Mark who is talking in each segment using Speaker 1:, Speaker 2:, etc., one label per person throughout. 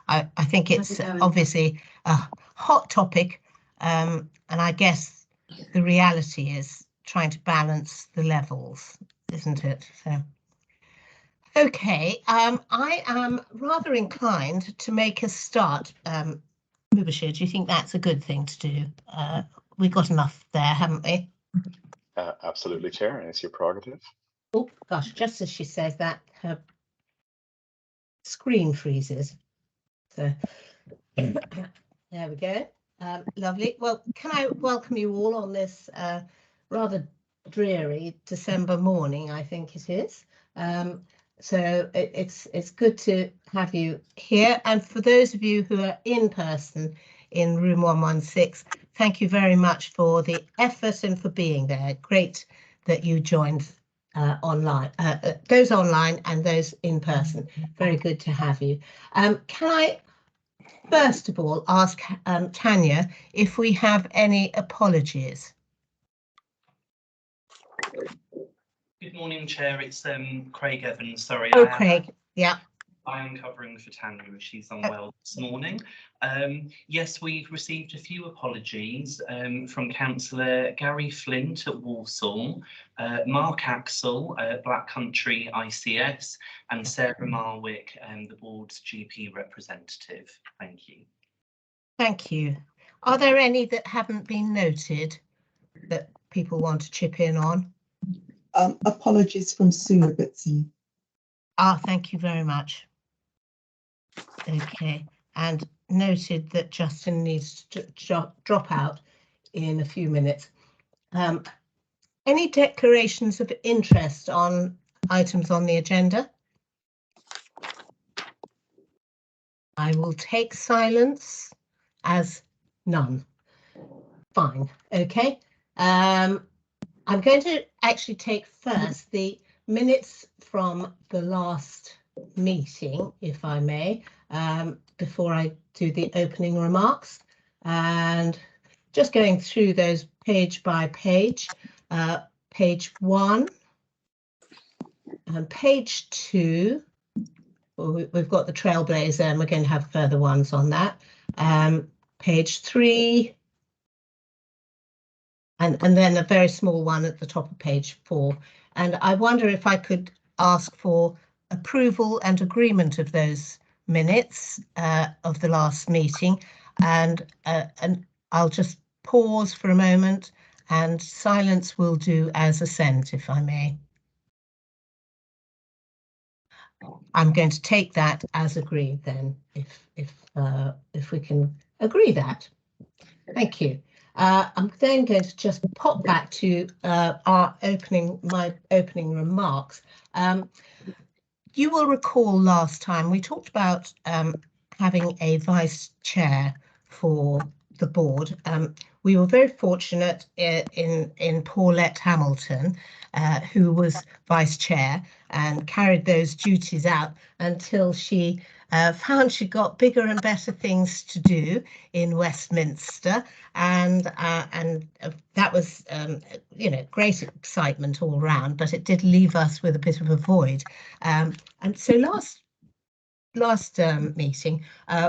Speaker 1: I think it's obviously a hot topic, and I guess the reality is trying to balance the levels, isn't it? So, okay, I am rather inclined to make a start. Mubashir, do you think that's a good thing to do? We've got enough there, haven't we?
Speaker 2: Absolutely, Chair, and it's your prerogative.
Speaker 1: Oh gosh, just as she says that, her screen freezes. So there we go. Lovely. Well, can I welcome you all on this rather dreary December morning, I think it is. So it's good to have you here. And for those of you who are in person in room 116, thank you very much for the effort and for being there. Great that you joined online, those online and those in person. Very good to have you. Can I first of all ask Tanya if we have any apologies?
Speaker 3: Good morning, Chair. It's Craig Evans. Sorry.
Speaker 1: Oh, Craig. Yeah.
Speaker 3: I am covering for Tanya if she's unwell this morning. Yes, we've received a few apologies from Councillor Gary Flint at Walsall, Mark Axel at Black Country ICS, and Sarah Marwick, the board's GP representative. Thank you.
Speaker 1: Thank you. Are there any that haven't been noted that people want to chip in on?
Speaker 4: Apologies from Sue Robertson.
Speaker 1: Ah, thank you very much. Okay, and noted that Justin needs to drop out in a few minutes. Any declarations of interest on items on the agenda? I will take silence as none. Fine, okay. I'm going to actually take first the minutes from the last meeting, if I may, before I do the opening remarks, and just going through those page by page. Page 1 and page 2. Well, we've got the Trailblazer, and we're going to have further ones on that. Page 3. And then a very small one at the top of page 4. And I wonder if I could ask for approval and agreement of those minutes of the last meeting. And I'll just pause for a moment, and silence will do as assent, if I may. I'm going to take that as agreed then, if we can agree that. Thank you. I'm then going to just pop back to my opening remarks. You will recall last time we talked about having a vice chair for the board. We were very fortunate in Paulette Hamilton, who was vice chair and carried those duties out until she found she got bigger and better things to do in Westminster, and that was great excitement all round, but it did leave us with a bit of a void. And so last meeting,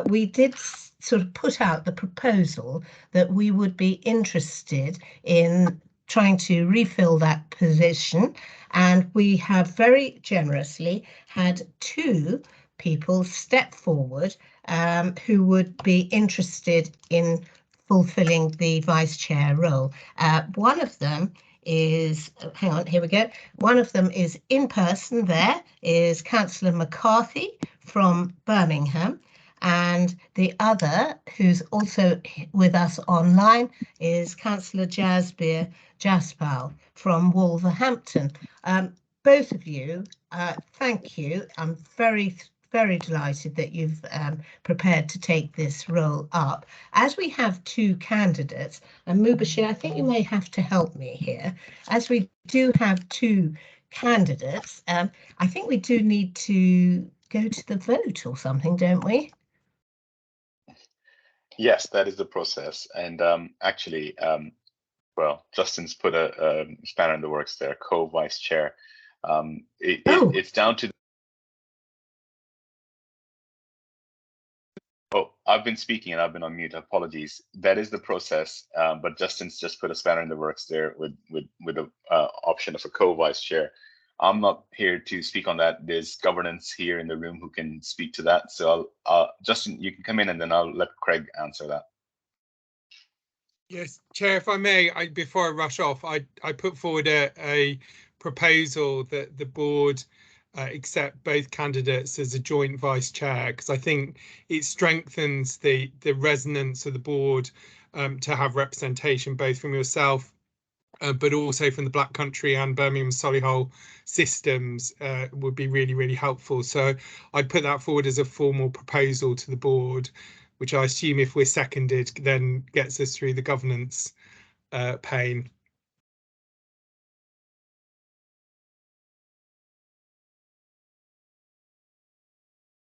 Speaker 1: we did sort of put out the proposal that we would be interested in trying to refill that position, and we have very generously had 2 people step forward who would be interested in fulfilling the vice chair role. One of them is, hang on, here we go. One of them is in person, there is Councillor McCarthy from Birmingham, and the other, who's also with us online, is Councillor Jasbir Jaspal from Wolverhampton. Both of you, thank you. I'm very delighted that you've prepared to take this role up. As we have 2 candidates, and Mubashir, I think you may have to help me here. As we do have 2 candidates, I think we do need to go to the vote or something, don't we?
Speaker 2: Yes, that is the process. And actually, well, Justin's put a spanner in the works there, co-vice chair. It's down to I've been speaking and I've been on mute. Apologies. That is the process, but Justin's just put a spanner in the works there with the option of a co-vice chair. I'm not here to speak on that. There's governance here in the room who can speak to that. So Justin, you can come in and then I'll let Craig answer that.
Speaker 5: Yes, Chair, if I may, before I rush off, I put forward a proposal that the board accept both candidates as a joint vice chair, because I think it strengthens the resonance of the board to have representation both from yourself, but also from the Black Country and Birmingham Solihull systems would be really, really helpful. So I put that forward as a formal proposal to the board, which I assume if we're seconded then gets us through the governance pane.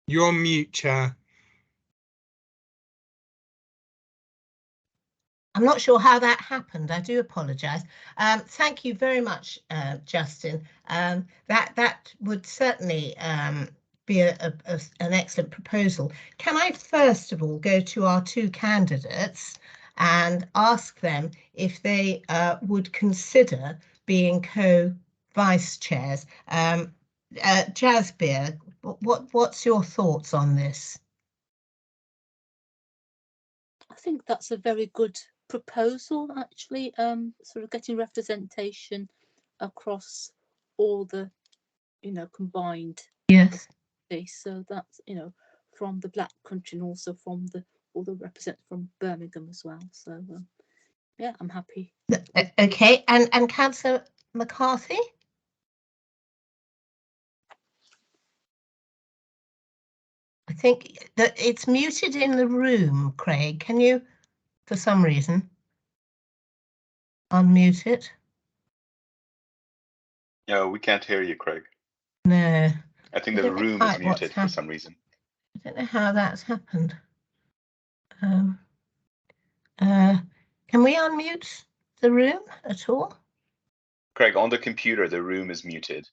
Speaker 5: You're on mute, Chair.
Speaker 1: I'm not sure how that happened. I do apologise. Thank you very much, Justin. That would certainly be an excellent proposal. Can I first of all go to our two candidates and ask them if they would consider being co-vice chairs? Jasbir, what's your thoughts on this?
Speaker 6: I think that's a very good proposal, actually, sort of getting representation across all the, combined.
Speaker 1: Yes.
Speaker 6: So that's, from the Black Country and also from all the representatives from Birmingham as well. So yeah, I'm happy.
Speaker 1: Okay, and Councillor McCarthy? I think that it's muted in the room, Craig. Can you, for some reason, unmute it?
Speaker 2: No, we can't hear you, Craig.
Speaker 1: No.
Speaker 2: I think the room is muted for some reason.
Speaker 1: I don't know how that's happened. Can we unmute the room at all?
Speaker 2: Craig, on the computer, the room is muted.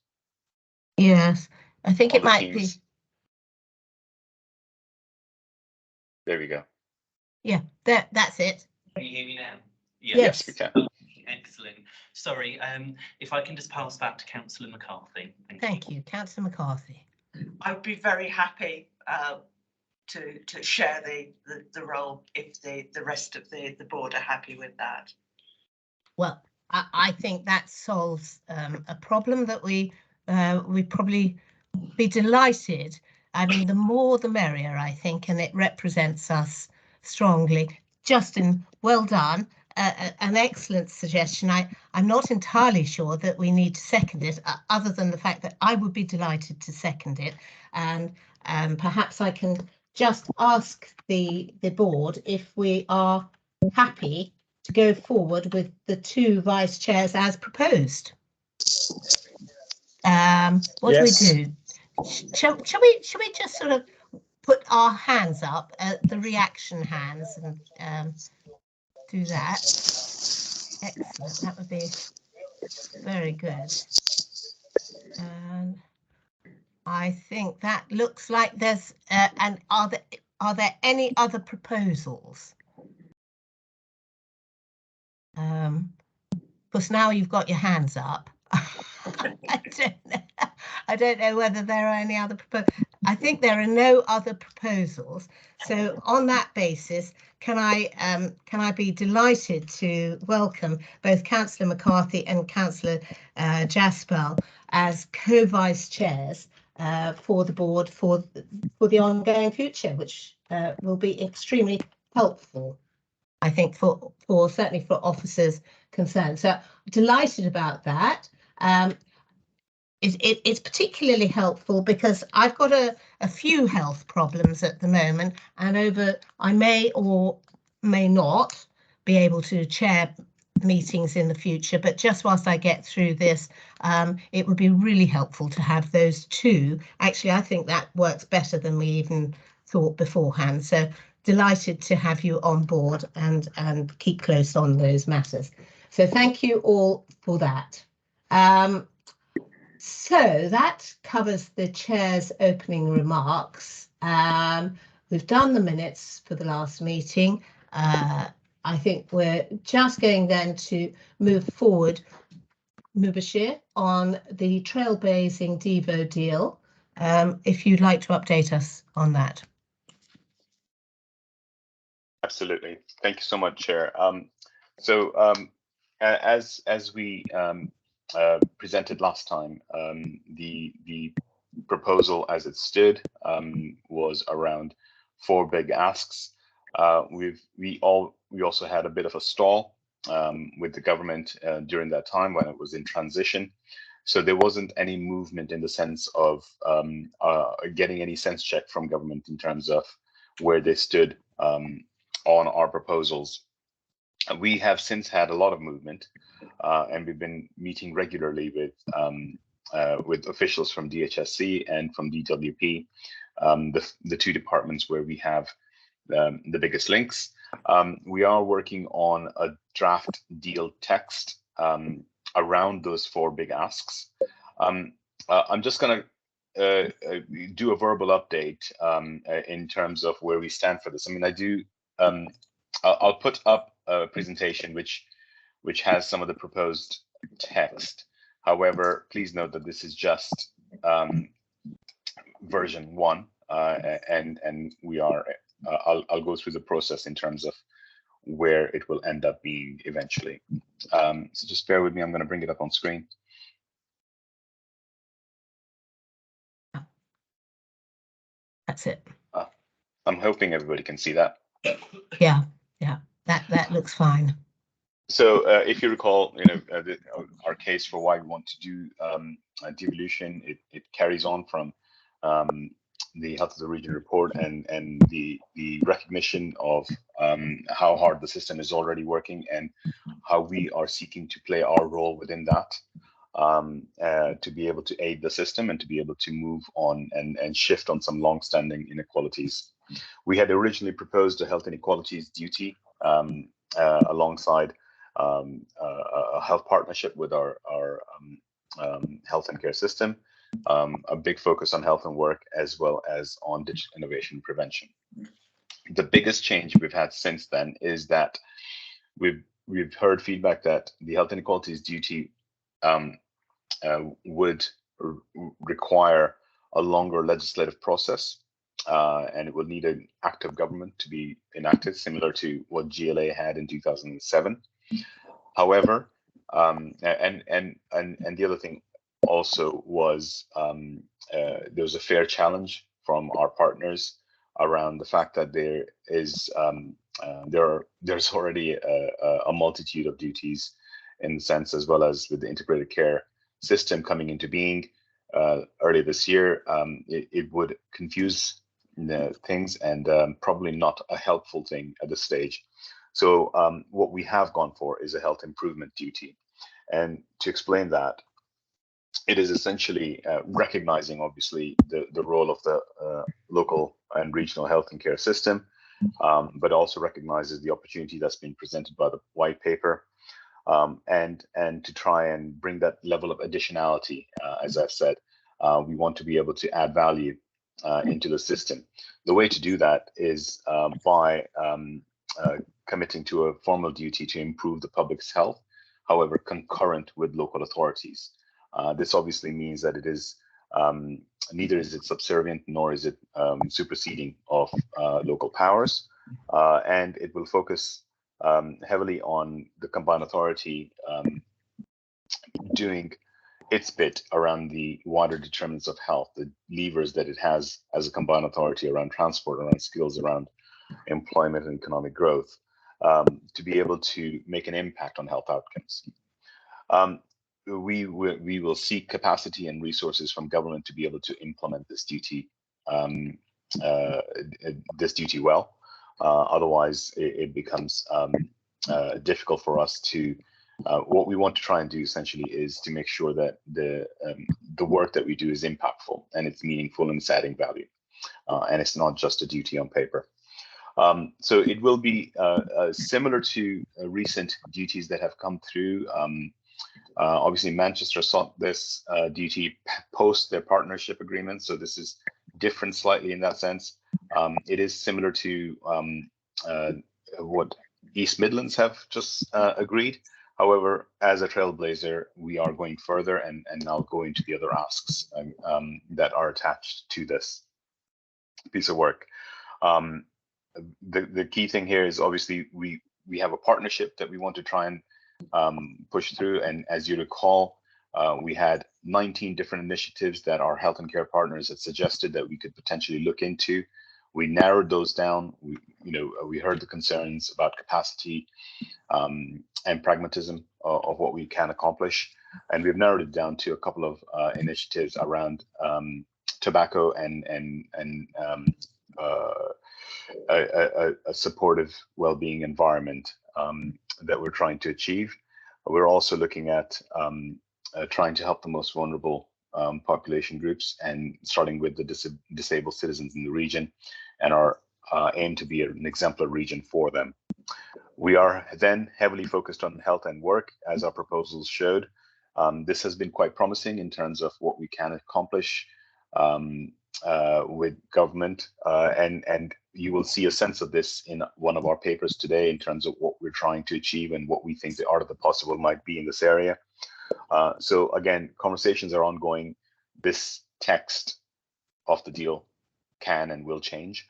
Speaker 1: Yes, I think it might
Speaker 2: Teams.
Speaker 1: be.
Speaker 2: There we go.
Speaker 1: Yeah, that's it.
Speaker 3: Can you hear me now?
Speaker 1: Yes.
Speaker 2: We can.
Speaker 3: Excellent. Sorry, if I can just pass back to Councillor McCarthy.
Speaker 1: Thank you, Councillor McCarthy.
Speaker 7: I'd be very happy to share the role if the rest of the board are happy with that.
Speaker 1: Well, I think that solves a problem that we probably be delighted. I mean, the more the merrier, I think, and it represents us strongly. Justin, well done. An excellent suggestion. I'm not entirely sure that we need to second it, other than the fact that I would be delighted to second it. And perhaps I can just ask the board if we are happy to go forward with the two vice chairs as proposed. What do we do? Shall we just sort of put our hands up, the reaction hands, and do that? Excellent. That would be very good. And I think that looks like there's. And are there any other proposals? Because now you've got your hands up. I don't know whether there are any other proposals. I think there are no other proposals. So on that basis, can I be delighted to welcome both Councillor McCarthy and Councillor Jaspel as co-vice chairs for the board for the ongoing future, which will be extremely helpful, I think, for certainly for officers concerned. So delighted about that. It's particularly helpful because I've got a few health problems at the moment, and I may or may not be able to chair meetings in the future, but just whilst I get through this, it would be really helpful to have those two. Actually, I think that works better than we even thought beforehand. So delighted to have you on board and keep close on those matters. So thank you all for that. So that covers the chair's opening remarks. we've done the minutes for the last meeting. I think we're just going then to move forward, Mubashir, on the trailblazing Devo deal. If you'd like to update us on that.
Speaker 2: Absolutely. Thank you so much, Chair. As we presented last time, the proposal as it stood was around 4 big asks. We also had a bit of a stall with the government during that time when it was in transition. So there wasn't any movement in the sense of getting any sense check from government in terms of where they stood on our proposals. We have since had a lot of movement, and we've been meeting regularly with officials from DHSC and from DWP, the 2 departments where we have the biggest links. We are working on a draft deal text around those 4 big asks. I'm just going to do a verbal update in terms of where we stand for this. I mean, I'll put up a presentation which has some of the proposed text. However, please note that this is just version 1, and we are. I'll go through the process in terms of where it will end up being eventually. So just bear with me. I'm going to bring it up on screen.
Speaker 1: That's it.
Speaker 2: I'm hoping everybody can see that.
Speaker 1: Yeah, that looks fine.
Speaker 2: So if you recall, our case for why we want to do devolution, it carries on from the Health of the Region report and the recognition of how hard the system is already working and how we are seeking to play our role within that to be able to aid the system and to be able to move on and shift on some long-standing inequalities. We had originally proposed a health inequalities duty alongside a health partnership with our health and care system, a big focus on health and work, as well as on digital innovation and prevention. The biggest change we've had since then is that we've heard feedback that the health inequalities duty would require a longer legislative process, and it will need an active government to be enacted, similar to what GLA had in 2007. However, and the other thing also was there was a fair challenge from our partners around the fact that there's already a multitude of duties in the sense, as well as with the integrated care system coming into being early this year, it would confuse things and probably not a helpful thing at this stage. So what we have gone for is a health improvement duty. And to explain that, it is essentially recognizing, obviously, the role of the local and regional health and care system, but also recognizes the opportunity that's been presented by the white paper, and to try and bring that level of additionality. As I've said, we want to be able to add value into the system. The way to do that is by committing to a formal duty to improve the public's health, however, concurrent with local authorities. This obviously means that it is neither is it subservient nor is it superseding of local powers, and it will focus heavily on the combined authority doing its bit around the wider determinants of health, the levers that it has as a combined authority around transport, around skills, around employment and economic growth, to be able to make an impact on health outcomes. We will seek capacity and resources from government to be able to implement this duty well. Otherwise, it becomes difficult for us to. What we want to try and do essentially is to make sure that the work that we do is impactful and it's meaningful and it's adding value, and it's not just a duty on paper. So it will be similar to recent duties that have come through. Obviously, Manchester sought this duty post their partnership agreement, so this is different slightly in that sense. It is similar to what East Midlands have just agreed. However, as a trailblazer, we are going further and now going to the other asks that are attached to this piece of work. The key thing here is obviously we have a partnership that we want to try and push through. And as you recall, we had 19 different initiatives that our health and care partners had suggested that we could potentially look into. We narrowed those down. We heard the concerns about capacity and pragmatism of what we can accomplish, and we've narrowed it down to a couple of initiatives around tobacco and a supportive well-being environment that we're trying to achieve. We're also looking at trying to help the most vulnerable population groups, and starting with the disabled citizens in the region, and our aim to be an exemplar region for them. We are then heavily focused on health and work, as our proposals showed. This has been quite promising in terms of what we can accomplish with government, and you will see a sense of this in one of our papers today in terms of what we're trying to achieve and what we think the art of the possible might be in this area. So again, conversations are ongoing. This text of the deal can and will change.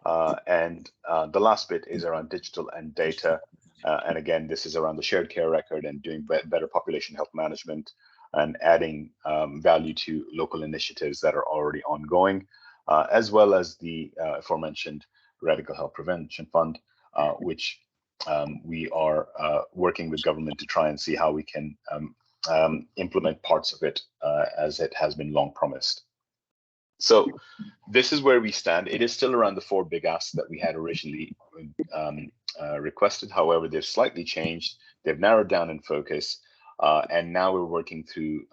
Speaker 2: And the last bit is around digital and data. And again, this is around the shared care record and doing better population health management and adding value to local initiatives that are already ongoing, as well as the aforementioned Radical Health Prevention Fund, which we are working with government to try and see how we can implement parts of it as it has been long promised. So this is where we stand. It is still around the 4 big asks that we had originally requested. However, they've slightly changed. They've narrowed down in focus. And now we're working through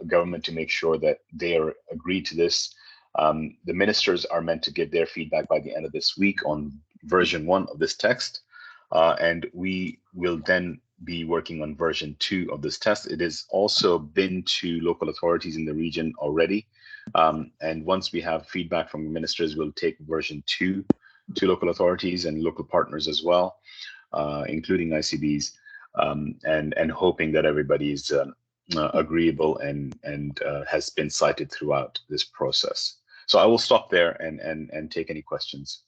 Speaker 2: government to make sure that they are agreed to this. The ministers are meant to get their feedback by the end of this week on version 1 of this text. And we will then be working on version 2 of this test. It has also been to local authorities in the region already. And once we have feedback from the ministers, we'll take version 2 to local authorities and local partners as well, including ICBs, and hoping that everybody is agreeable and has been cited throughout this process. So I will stop there and take any questions.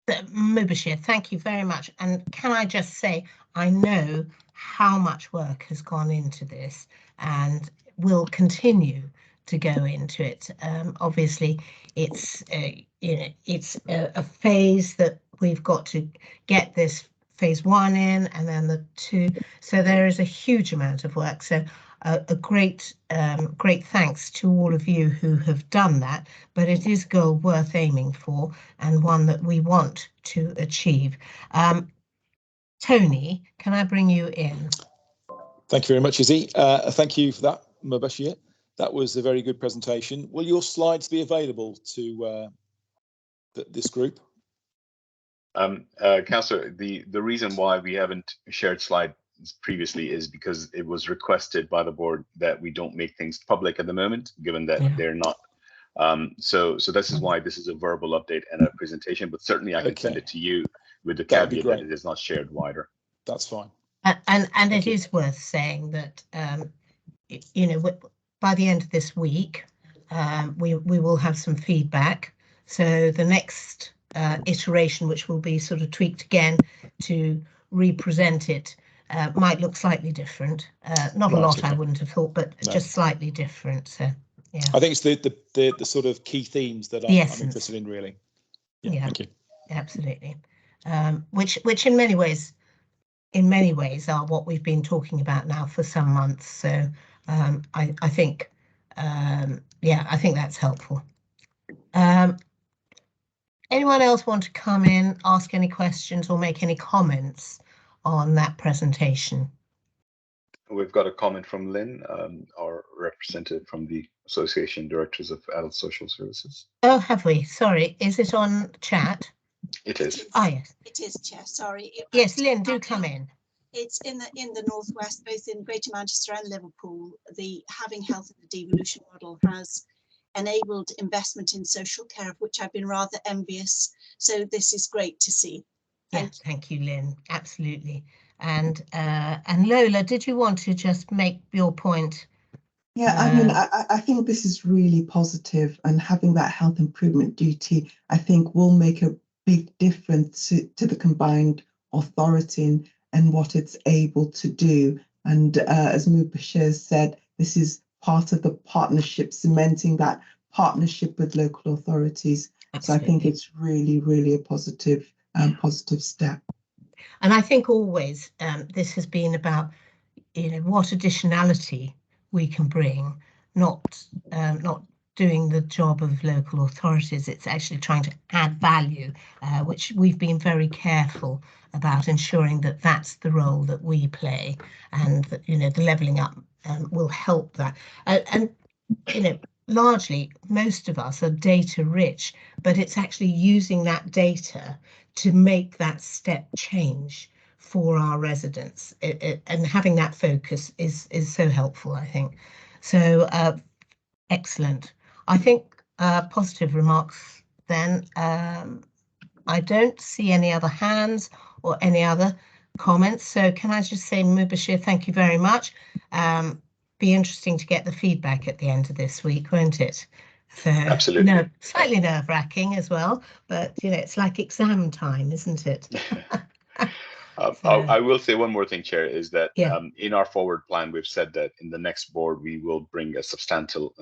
Speaker 1: Mubashir, thank you very much. And can I just say, I know how much work has gone into this and will continue to go into it. Obviously, it's a phase that we've got to get this phase 1 in, and then the 2. So there is a huge amount of work. So a great thanks to all of you who have done that, but it is a goal worth aiming for and one that we want to achieve. Tony, can I bring you in?
Speaker 8: Thank you very much, Izzy. Thank you for that, Mubashir. That was a very good presentation. Will your slides be available to this group?
Speaker 2: Councillor, the reason why we haven't shared slides previously is because it was requested by the board that we don't make things public at the moment, given that they're not. So this is why this is a verbal update and a presentation, but certainly I can send it to you with the caveat that it is not shared wider.
Speaker 8: That's fine.
Speaker 1: And it is worth saying that, by the end of this week, we will have some feedback. So the next iteration, which will be sort of tweaked again to represent it, might look slightly different. Not a lot, I wouldn't have thought, but just slightly different. So yeah, I
Speaker 8: think it's the sort of key themes that I'm interested in, really. Yeah, thank you.
Speaker 1: Absolutely. Which in many ways are what we've been talking about now for some months. So I think I think that's helpful. Anyone else want to come in, ask any questions or make any comments on that presentation?
Speaker 2: We've got a comment from Lynn, our representative from the Association Directors of Adult Social Services.
Speaker 1: Oh, have we? Sorry, is it on chat?
Speaker 2: It is.
Speaker 1: Ah, yes.
Speaker 9: It is, Chair. Sorry.
Speaker 1: Yes, Lynn, do come in.
Speaker 9: It's in the northwest, both in Greater Manchester and Liverpool. The Having Health in the Devolution model has enabled investment in social care, of which I've been rather envious. So this is great to see.
Speaker 1: Thank you, Lynn. Absolutely. And Lola, did you want to just make your point?
Speaker 4: Yeah, I mean, I think this is really positive, and having that health improvement duty, I think, will make a big difference to the combined authority and what it's able to do. And as Mubashir said, this is part of the partnership, cementing that partnership with local authorities.
Speaker 1: Absolutely.
Speaker 4: So I think it's really, really a positive step.
Speaker 1: And I think always this has been about, what additionality we can bring, not doing the job of local authorities. It's actually trying to add value, which we've been very careful about ensuring that that's the role that we play, and that, the levelling up will help that. And largely most of us are data rich, but it's actually using that data to make that step change for our residents, and having that focus is so helpful, I think. So excellent. I think positive remarks then. I don't see any other hands or any other comments. So can I just say, Mubashir, thank you very much. Be interesting to get the feedback at the end of this week, won't it? So,
Speaker 2: Absolutely.
Speaker 1: Slightly nerve-wracking as well, but it's like exam time, isn't it?
Speaker 2: I will say one more thing, Chair, is that
Speaker 1: Yeah.
Speaker 2: In our forward plan, we've said that in the next board we will bring a substantial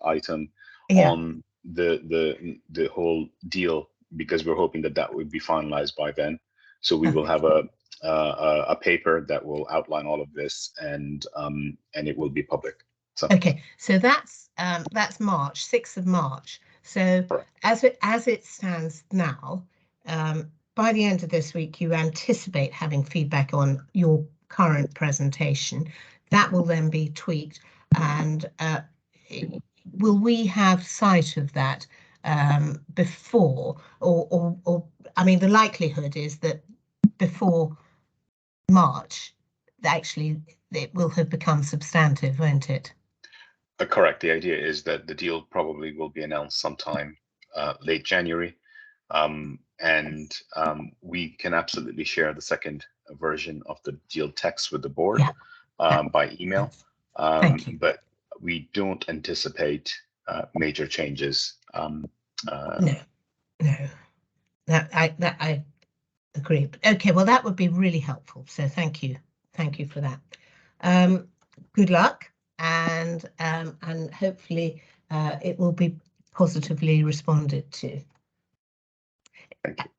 Speaker 2: item on the whole deal, because we're hoping that would be finalized by then. So we will have a paper that will outline all of this, and it will be public. So.
Speaker 1: Okay, so that's March, 6th of March. So as it stands now, by the end of this week, you anticipate having feedback on your current presentation. That will then be tweaked, and will we have sight of that before, or I mean, the likelihood is that before March, actually, it will have become substantive, won't it?
Speaker 2: Correct. The idea is that the deal probably will be announced sometime late January. And we can absolutely share the second version of the deal text with the board by email.
Speaker 1: Thank you.
Speaker 2: But we don't anticipate major changes.
Speaker 1: No. That I agree. Okay, well, that would be really helpful. So thank you for that. Good luck, and hopefully it will be positively responded to.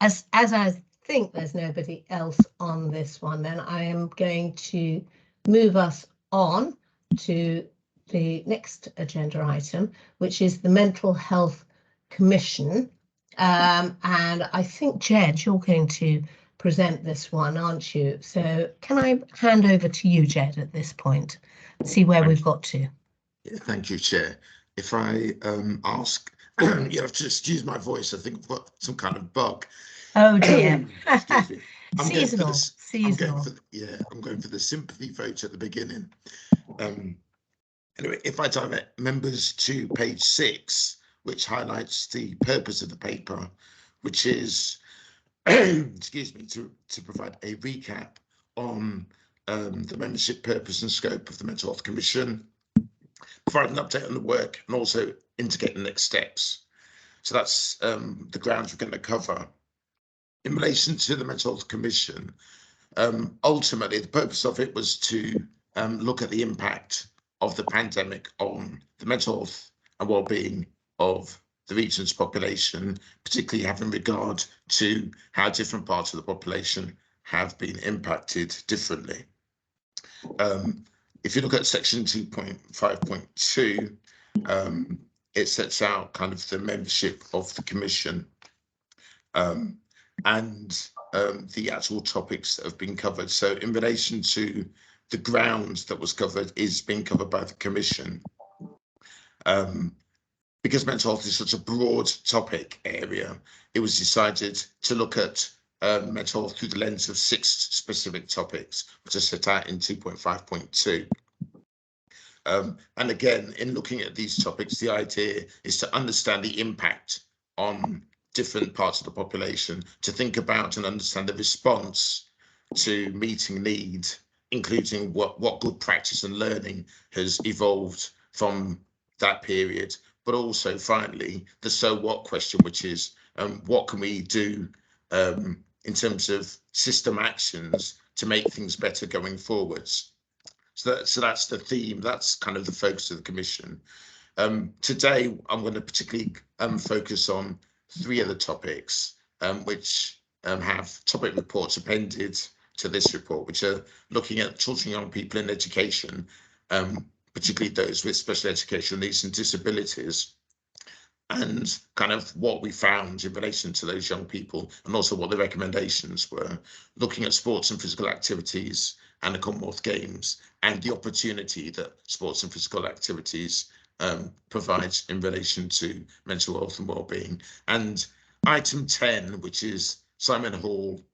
Speaker 1: As I think there's nobody else on this one, then I am going to move us on to the next agenda item, which is the Mental Health Commission. And I think, Jed, you're going to present this one, aren't you? So can I hand over to you, Jed, at this point, see where we've got to?
Speaker 10: Yeah, thank you, Chair. If I ask, you have to excuse my voice. I think I've got some kind of bug.
Speaker 1: Oh dear.
Speaker 10: Excuse me.
Speaker 1: Seasonal.
Speaker 10: I'm going for the sympathy vote at the beginning. Anyway, if I direct members to page 6, which highlights the purpose of the paper, which is, excuse me, to provide a recap on the membership purpose and scope of the Mental Health Commission, provide an update on the work, and also indicate the next steps. So that's the grounds we're going to cover. In relation to the Mental Health Commission, ultimately the purpose of it was to look at the impact of the pandemic on the mental health and well-being of the region's population, particularly having regard to how different parts of the population have been impacted differently. If you look at section 2.5.2, it sets out kind of the membership of the commission and the actual topics that have been covered. So in relation to the ground that was covered is being covered by the commission. Because mental health is such a broad topic area, it was decided to look at mental health through the lens of 6 specific topics, which are set out in 2.5.2. And again, in looking at these topics, the idea is to understand the impact on different parts of the population, to think about and understand the response to meeting need, including what good practice and learning has evolved from that period, but also finally the so what question, which is what can we do in terms of system actions to make things better going forwards. So that's the theme, that's kind of the focus of the commission. Today I'm going to particularly focus on 3 other topics which have topic reports appended to this report, which are looking at children and young people in education, particularly those with special educational needs and disabilities, and kind of what we found in relation to those young people, and also what the recommendations were, looking at sports and physical activities and the Commonwealth Games, and the opportunity that sports and physical activities provides in relation to mental health and wellbeing. And item 10, which is Simon Hall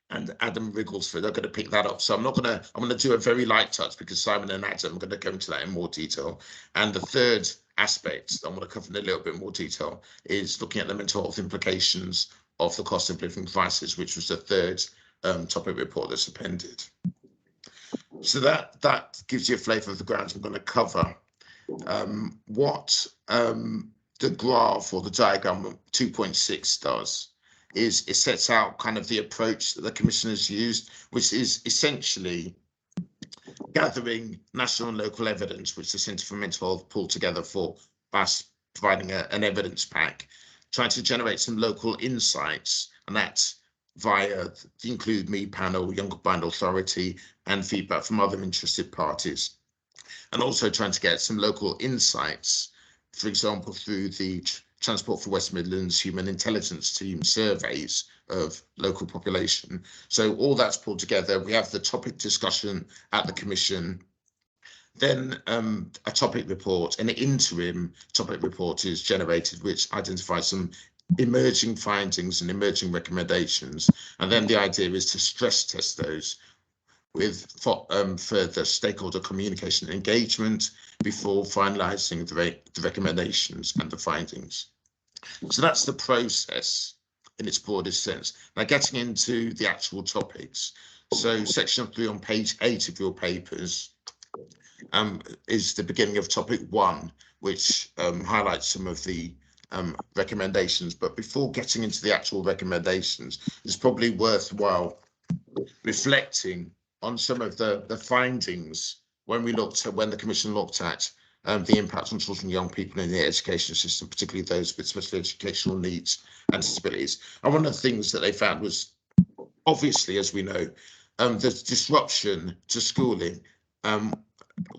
Speaker 10: and Adam Rigglesford, are going to pick that up. So I'm going to do a very light touch because Simon and Adam are going to go into that in more detail. And the third aspect I'm going to cover in a little bit more detail is looking at the mental health implications of the cost of living crisis, which was the third topic report that's appended. So that gives you a flavour of the ground I'm going to cover. What the graph or the diagram 2.6 does is it sets out kind of the approach that the Commission has used, which is essentially gathering national and local evidence, which the Centre for Mental Health pulled together for us, providing an evidence pack, trying to generate some local insights, and that's via the Include Me panel, Young Combined Authority, and feedback from other interested parties. And also trying to get some local insights, for example, through the Transport for West Midlands Human Intelligence Team surveys of local population. So all that's pulled together. We have the topic discussion at the Commission, then a topic report, an interim topic report is generated, which identifies some emerging findings and emerging recommendations. And then the idea is to stress test those with further stakeholder communication and engagement before finalising the recommendations and the findings. So that's the process in its broadest sense. Now getting into the actual topics. So section 3 on page 8 of your papers is the beginning of topic 1, which highlights some of the recommendations. But before getting into the actual recommendations, it's probably worthwhile reflecting on some of the findings when the Commission looked at the impact on children and young people in the education system, particularly those with special educational needs and disabilities. And one of the things that they found was, obviously, as we know, the disruption to schooling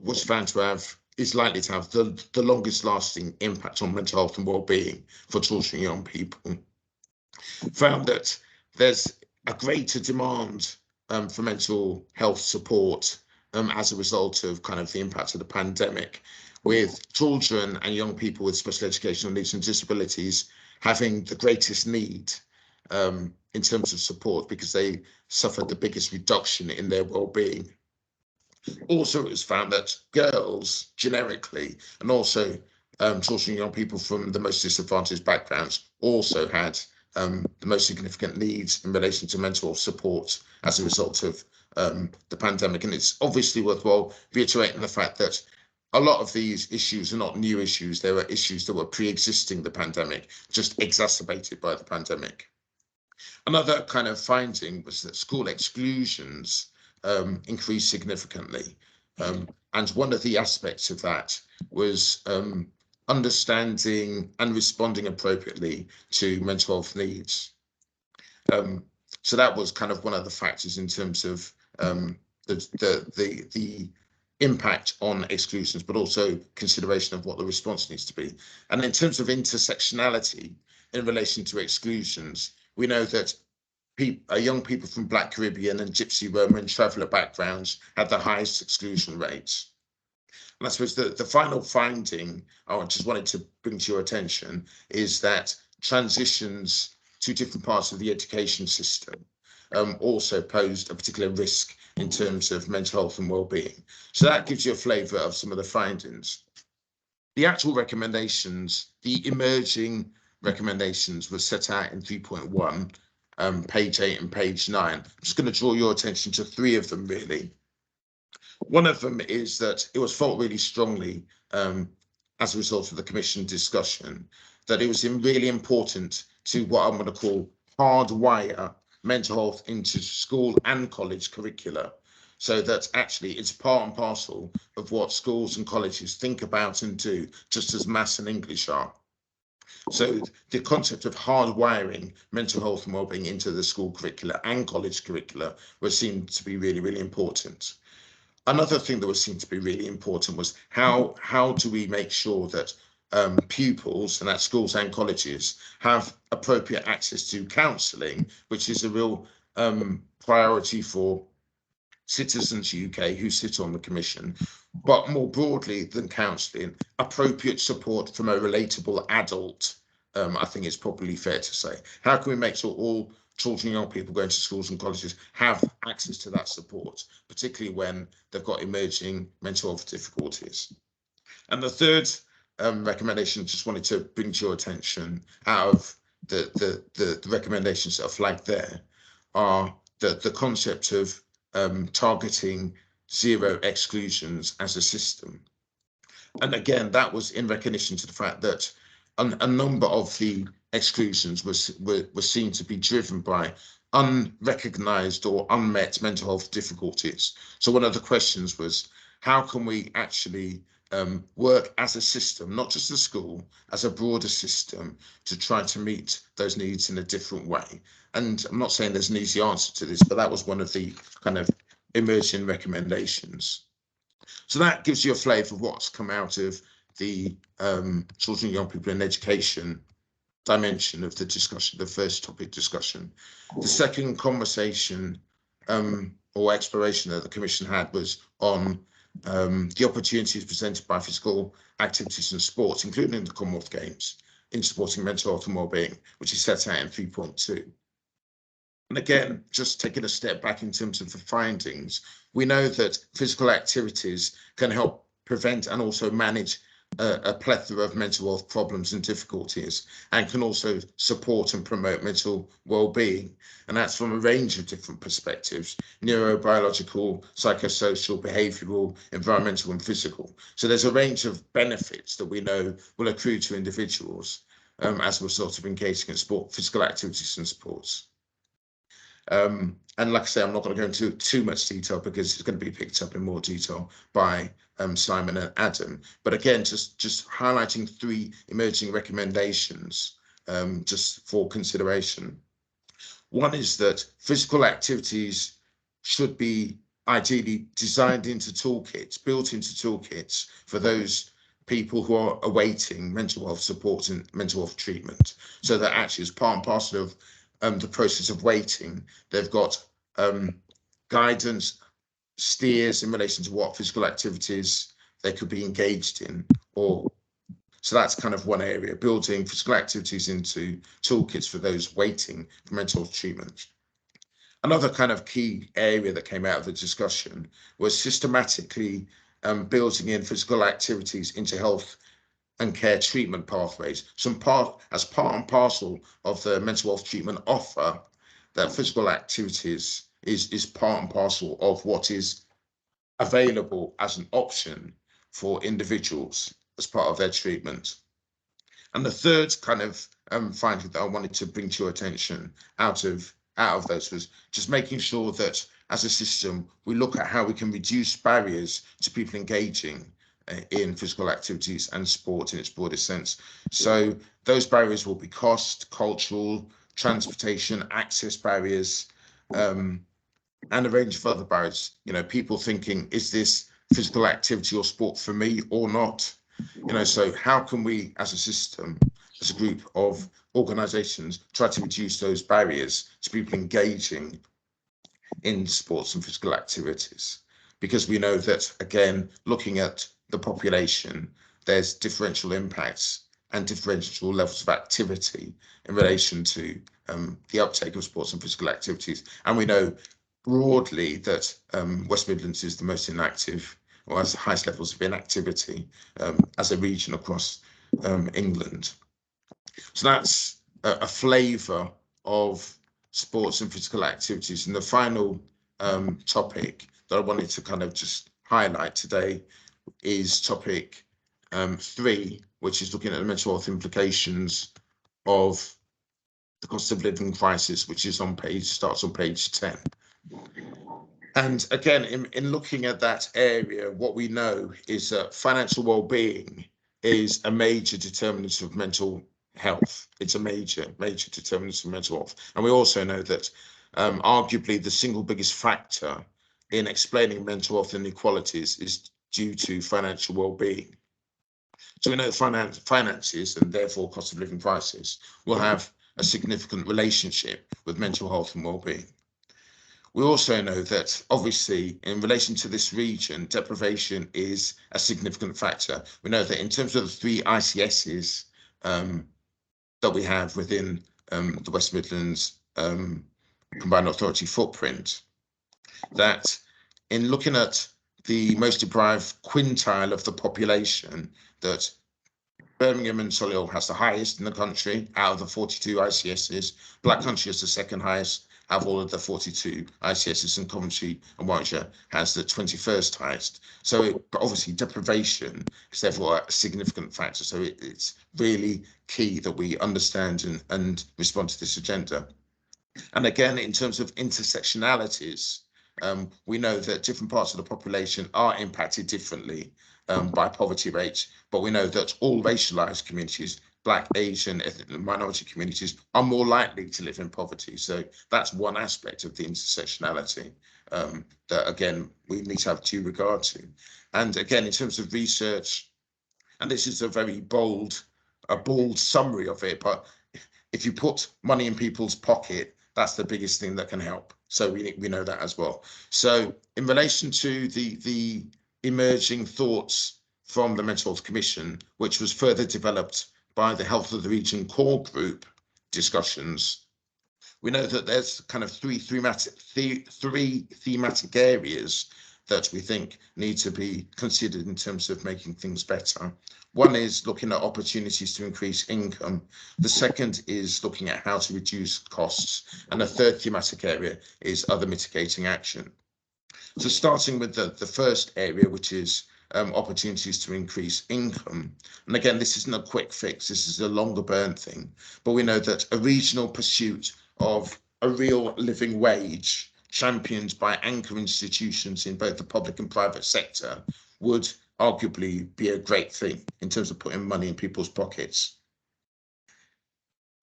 Speaker 10: was found to is likely to have the longest lasting impact on mental health and well-being for children and young people. Found that there's a greater demand for mental health support as a result of kind of the impact of the pandemic, with children and young people with special educational needs and disabilities having the greatest need in terms of support because they suffered the biggest reduction in their well-being. Also, it was found that girls generically, and also children and young people from the most disadvantaged backgrounds, also had the most significant needs in relation to mental health support as a result of the pandemic. And it's obviously worthwhile reiterating the fact that a lot of these issues are not new issues. There were issues that were pre-existing the pandemic, just exacerbated by the pandemic. Another kind of finding was that school exclusions increased significantly. And one of the aspects of that was understanding and responding appropriately to mental health needs. So that was kind of one of the factors in terms of the impact on exclusions, but also consideration of what the response needs to be. And in terms of intersectionality in relation to exclusions, we know that young people from Black, Caribbean and Gypsy, Roma and Traveller backgrounds had the highest exclusion rates. And I suppose the final finding I just wanted to bring to your attention is that transitions to different parts of the education system also posed a particular risk in terms of mental health and well-being. So that gives you a flavour of some of the findings. The actual recommendations, the emerging recommendations, were set out in 3.1, page 8 and page 9. I'm just going to draw your attention to 3 of them, really. One of them is that it was felt really strongly as a result of the Commission discussion that it was really important to what I'm going to call hardwire mental health into school and college curricula, so that actually it's part and parcel of what schools and colleges think about and do, just as maths and English are. So the concept of hardwiring mental health and wellbeing into the school curricula and college curricula was seen to be really, really important. Another thing that was seen to be really important was how do we make sure that pupils, and at schools and colleges, have appropriate access to counselling, which is a real priority for Citizens UK who sit on the Commission, but more broadly than counselling, appropriate support from a relatable adult. I think it's probably fair to say. How can we make sure all children and young people going to schools and colleges have access to that support, particularly when they've got emerging mental health difficulties? And the third recommendation, just wanted to bring to your attention, out of the recommendations that are flagged there, are the concept of targeting zero exclusions as a system. And again, that was in recognition to the fact that a number of the exclusions were seen to be driven by unrecognised or unmet mental health difficulties. So one of the questions was, how can we actually work as a system, not just the school, as a broader system, to try to meet those needs in a different way? And I'm not saying there's an easy answer to this, but that was one of the kind of emerging recommendations. So that gives you a flavour of what's come out of the children and young people in education dimension of the discussion, the first topic discussion. The second conversation or exploration that the Commission had was on the opportunities presented by physical activities and sports, including the Commonwealth Games, in supporting mental health and wellbeing, which is set out in 3.2. And again, just taking a step back in terms of the findings, we know that physical activities can help prevent and also manage a plethora of mental health problems and difficulties, and can also support and promote mental well-being. And that's from a range of different perspectives: neurobiological, psychosocial, behavioural, environmental and physical. So there's a range of benefits that we know will accrue to individuals as a result of engaging in sport, physical activities and sports. And like I say, I'm not going to go into too much detail because it's going to be picked up in more detail by Simon and Adam. But again, just highlighting 3 emerging recommendations just for consideration. One is that physical activities should be ideally designed into toolkits, built into toolkits for those people who are awaiting mental health support and mental health treatment, so that actually as part and parcel of the process of waiting, they've got guidance, steers in relation to what physical activities they could be engaged in. So that's kind of one area, building physical activities into toolkits for those waiting for mental health treatment. Another kind of key area that came out of the discussion was systematically building in physical activities into health and care treatment pathways. As part and parcel of the mental health treatment offer, that physical activities is part and parcel of what is available as an option for individuals as part of their treatment. And the third kind of finding that I wanted to bring to your attention out of those was just making sure that as a system we look at how we can reduce barriers to people engaging in physical activities and sport in its broadest sense. So those barriers will be cost, cultural, transportation, access barriers, and a range of other barriers. You know, people thinking, is this physical activity or sport for me or not? You know, so how can we as a system, as a group of organisations, try to reduce those barriers to people engaging in sports and physical activities? Because we know that, again, looking at the population, there's differential impacts and differential levels of activity in relation to the uptake of sports and physical activities. And we know broadly that West Midlands is the most inactive, or has the highest levels of inactivity as a region across England. So that's a flavour of sports and physical activities. And the final topic that I wanted to kind of just highlight today is topic 3, which is looking at the mental health implications of the cost of living crisis, which is starts on page 10. And again, in looking at that area, what we know is that financial well-being is a major determinant of mental health. It's a major determinant of mental health. And we also know that arguably the single biggest factor in explaining mental health inequalities is due to financial well-being. So we know that finances and therefore cost of living crisis will have a significant relationship with mental health and well-being. We also know that obviously in relation to this region, deprivation is a significant factor. We know that in terms of the 3 ICSs that we have within the West Midlands Combined Authority footprint, that in looking at the most deprived quintile of the population, that Birmingham and Solihull has the highest in the country out of the 42 ICSs. Black Country is the second highest out of all of the 42 ICSs, and Coventry and Warwickshire has the 21st highest. So obviously deprivation is therefore a significant factor. So it's really key that we understand and respond to this agenda. And again, in terms of intersectionalities, we know that different parts of the population are impacted differently by poverty rates, but we know that all racialized communities, Black, Asian, ethnic and minority communities, are more likely to live in poverty. So that's one aspect of the intersectionality that, again, we need to have due regard to. And again, in terms of research, and this is a very bold summary of it, but if you put money in people's pocket, that's the biggest thing that can help. So we know that as well. So in relation to the emerging thoughts from the Mental Health Commission, which was further developed by the Health of the Region core group discussions, we know that there's kind of three thematic areas that we think need to be considered in terms of making things better. One is looking at opportunities to increase income. The second is looking at how to reduce costs. And the third thematic area is other mitigating action. So starting with the first area, which is opportunities to increase income. And again, this isn't a quick fix, this is a longer burn thing. But we know that a regional pursuit of a real living wage championed by anchor institutions in both the public and private sector would arguably be a great thing in terms of putting money in people's pockets.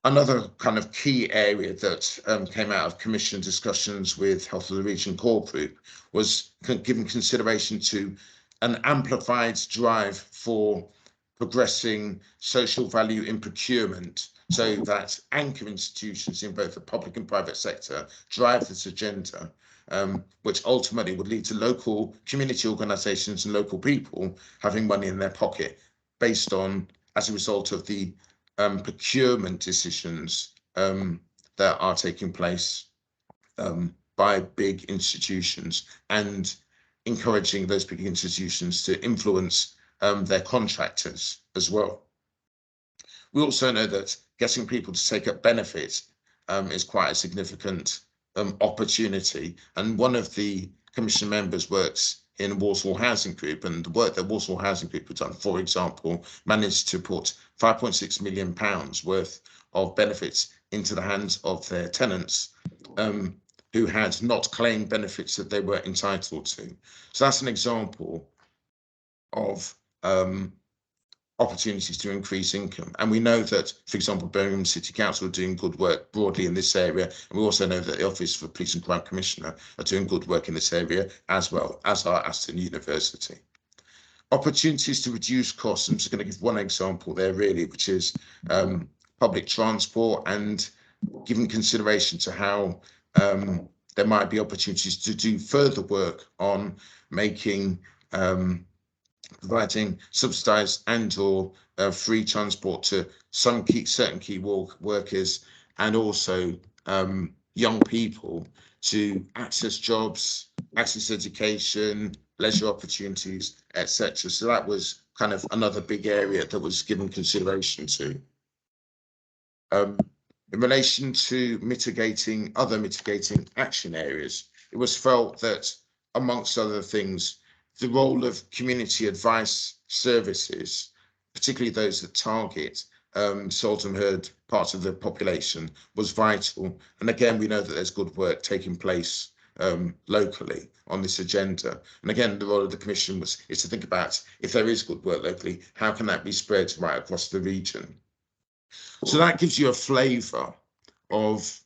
Speaker 10: Another kind of key area that came out of Commission discussions with Health of the Region core group was giving consideration to an amplified drive for progressing social value in procurement, so that anchor institutions in both the public and private sector drive this agenda, which ultimately would lead to local community organisations and local people having money in their pocket based on, as a result of the procurement decisions that are taking place by big institutions, and encouraging those big institutions to influence their contractors as well. We also know that getting people to take up benefits is quite a significant opportunity, and one of the Commission members works in Walsall Housing Group, and the work that Walsall Housing Group have done, for example, managed to put £5.6 million worth of benefits into the hands of their tenants who had not claimed benefits that they were entitled to. So that's an example of opportunities to increase income. And we know that, for example, Birmingham City Council are doing good work broadly in this area. And we also know that the Office for Police and Crime Commissioner are doing good work in this area, as well as our Aston University. Opportunities to reduce costs. I'm just going to give one example there, really, which is public transport, and giving consideration to how there might be opportunities to do further work on making providing subsidised and/or free transport to certain key workers, and also young people to access jobs, access education, leisure opportunities, etc. So that was kind of another big area that was given consideration to. In relation to other mitigating action areas, it was felt that, amongst other things, the role of community advice services, particularly those that target seldom heard parts of the population, was vital. And again, we know that there's good work taking place locally on this agenda. And again, the role of the Commission is to think about, if there is good work locally, how can that be spread right across the region? So that gives you a flavour of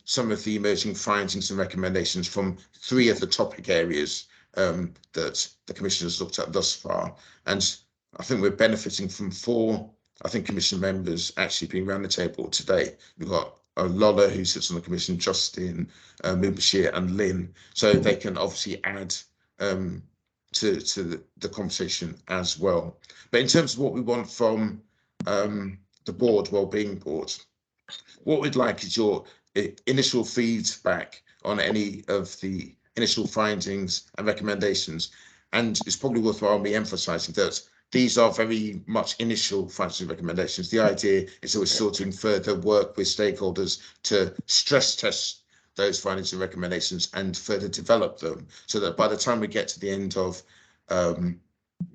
Speaker 10: some of the emerging findings and recommendations from 3 of the topic areas that the Commission has looked at thus far. And I think we're benefiting from 4, I think, Commission members actually being around the table today. We've got Lola, who sits on the Commission, Justin, Mubashir and Lynn. So they can obviously add to the conversation as well. But in terms of what we want from the board, Wellbeing Board, what we'd like is your initial feedback on any of the initial findings and recommendations. And it's probably worthwhile me emphasising that these are very much initial findings and recommendations. The idea is that we're still doing further work with stakeholders to stress test those findings and recommendations and further develop them, so that by the time we get to the end of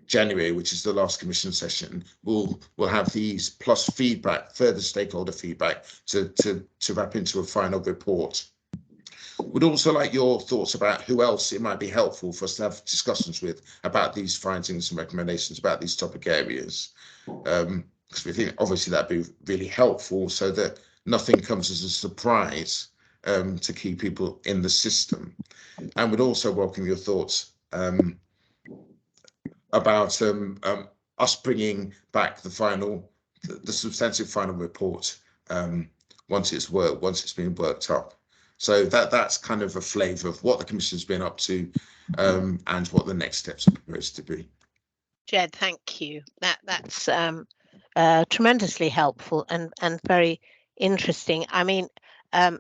Speaker 10: January, which is the last Commission session, we'll have these plus feedback, further stakeholder feedback, to wrap into a final report. We'd also like your thoughts about who else it might be helpful for us to have discussions with about these findings and recommendations, about these topic areas, because we think obviously that'd be really helpful, so that nothing comes as a surprise to key people in the system. And we'd also welcome your thoughts about us bringing back the substantive final report once it's been worked up. So that's kind of a flavour of what the Commission's been up to and what the next steps are proposed to be.
Speaker 11: Jed, thank you. That's tremendously helpful and very interesting. I mean, an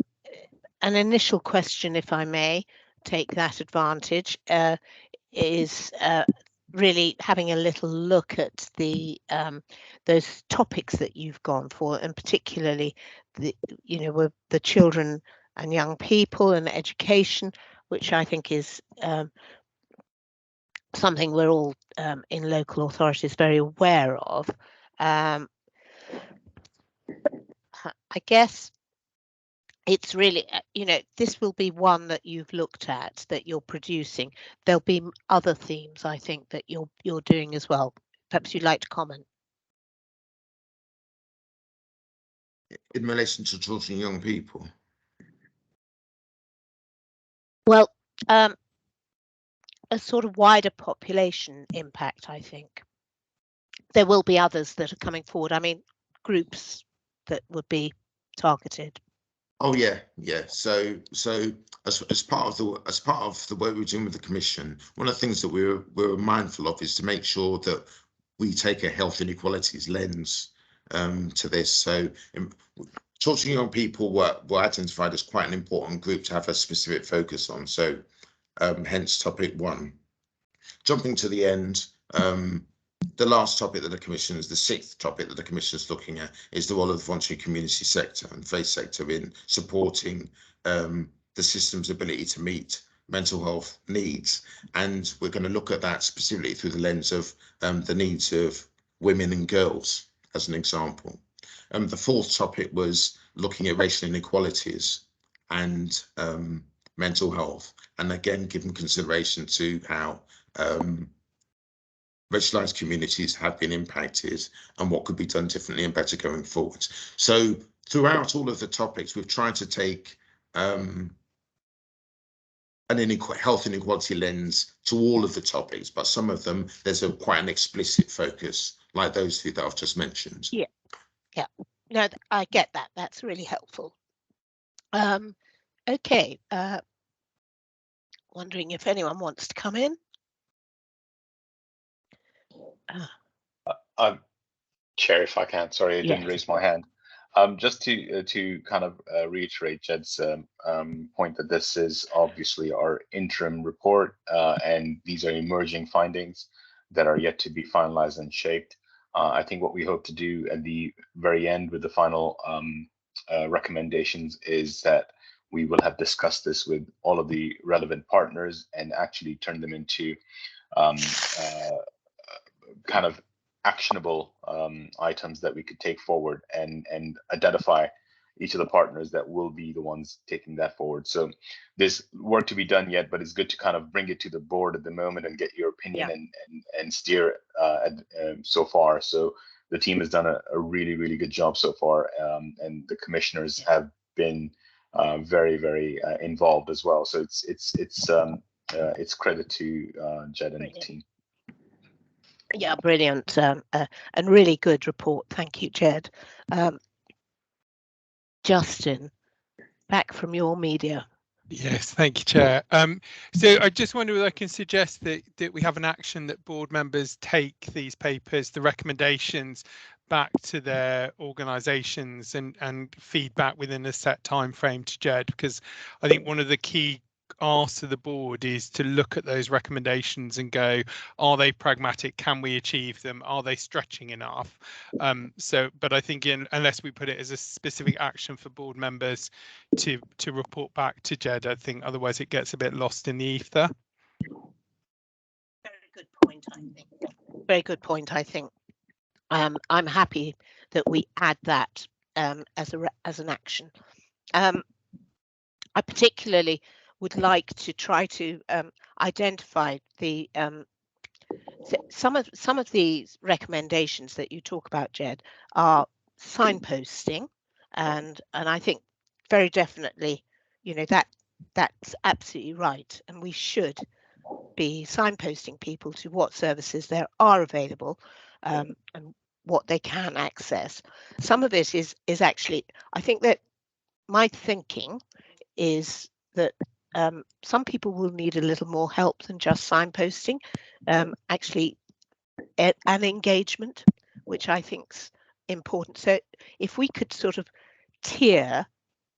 Speaker 11: initial question, if I may take that advantage, is really having a little look at the those topics that you've gone for, and particularly with the children and young people and education, which I think is something we're all in local authorities very aware of. I guess it's really, this will be one that you've looked at, that you're producing. There'll be other themes, I think, that you're doing as well. Perhaps you'd like to comment.
Speaker 10: In relation to children and young people?
Speaker 11: Well, a sort of wider population impact, I think. There will be others that are coming forward. I mean, groups that would be targeted.
Speaker 10: Oh yeah. So as part of the work we're doing with the Commission, one of the things that we're mindful of is to make sure that we take a health inequalities lens to this. So children and young people were identified as quite an important group to have a specific focus on. So hence topic 1. Jumping to the end, the last topic that the Commission is, the 6th topic that the Commission is looking at, is the role of the voluntary community sector and faith sector in supporting the system's ability to meet mental health needs. And we're going to look at that specifically through the lens of the needs of women and girls, as an example. The 4th topic was looking at racial inequalities and mental health, and again giving consideration to how racialized communities have been impacted and what could be done differently and better going forward. So throughout all of the topics, we've tried to take an health inequality lens to all of the topics, but some of them there's quite an explicit focus, like those 2 that I've just mentioned.
Speaker 11: Yeah. No, I get that. That's really helpful. Okay. Wondering if anyone wants to come in.
Speaker 2: Chair, if I can, sorry, I didn't
Speaker 11: Yes.
Speaker 2: raise my hand. Just to kind of reiterate Jed's point that this is obviously our interim report, and these are emerging findings that are yet to be finalized and shaped. I think what we hope to do at the very end with the final recommendations is that we will have discussed this with all of the relevant partners and actually turn them into kind of actionable items that we could take forward and identify each of the partners that will be the ones taking that forward. So there's work to be done yet, but it's good to kind of bring it to the board at the moment and get your opinion and steer so far. So the team has done a really good job so far, and the commissioners have been very involved as well. So it's credit to Jed and the team.
Speaker 11: Yeah, brilliant, and really good report. Thank you, Jed. Justin, back from your media.
Speaker 5: Yes, thank you, Chair. So I just wonder whether I can suggest that we have an action that board members take these papers, the recommendations, back to their organisations and feedback within a set time frame to Jed, because I think one of the key asks of the board is to look at those recommendations and go, are they pragmatic? Can we achieve them? Are they stretching enough? But I think unless we put it as a specific action for board members to report back to Jed, I think otherwise it gets a bit lost in the ether.
Speaker 11: Very good point, I think. Very good point, I think. I'm happy that we add that as an action. I particularly would like to try to identify the some of these recommendations that you talk about, Jed, are signposting, and I think very definitely, you know, that's absolutely right, and we should be signposting people to what services there are available and what they can access. Some of it is actually, I think that my thinking is that some people will need a little more help than just signposting, actually an engagement, which I think's important. So if we could sort of tier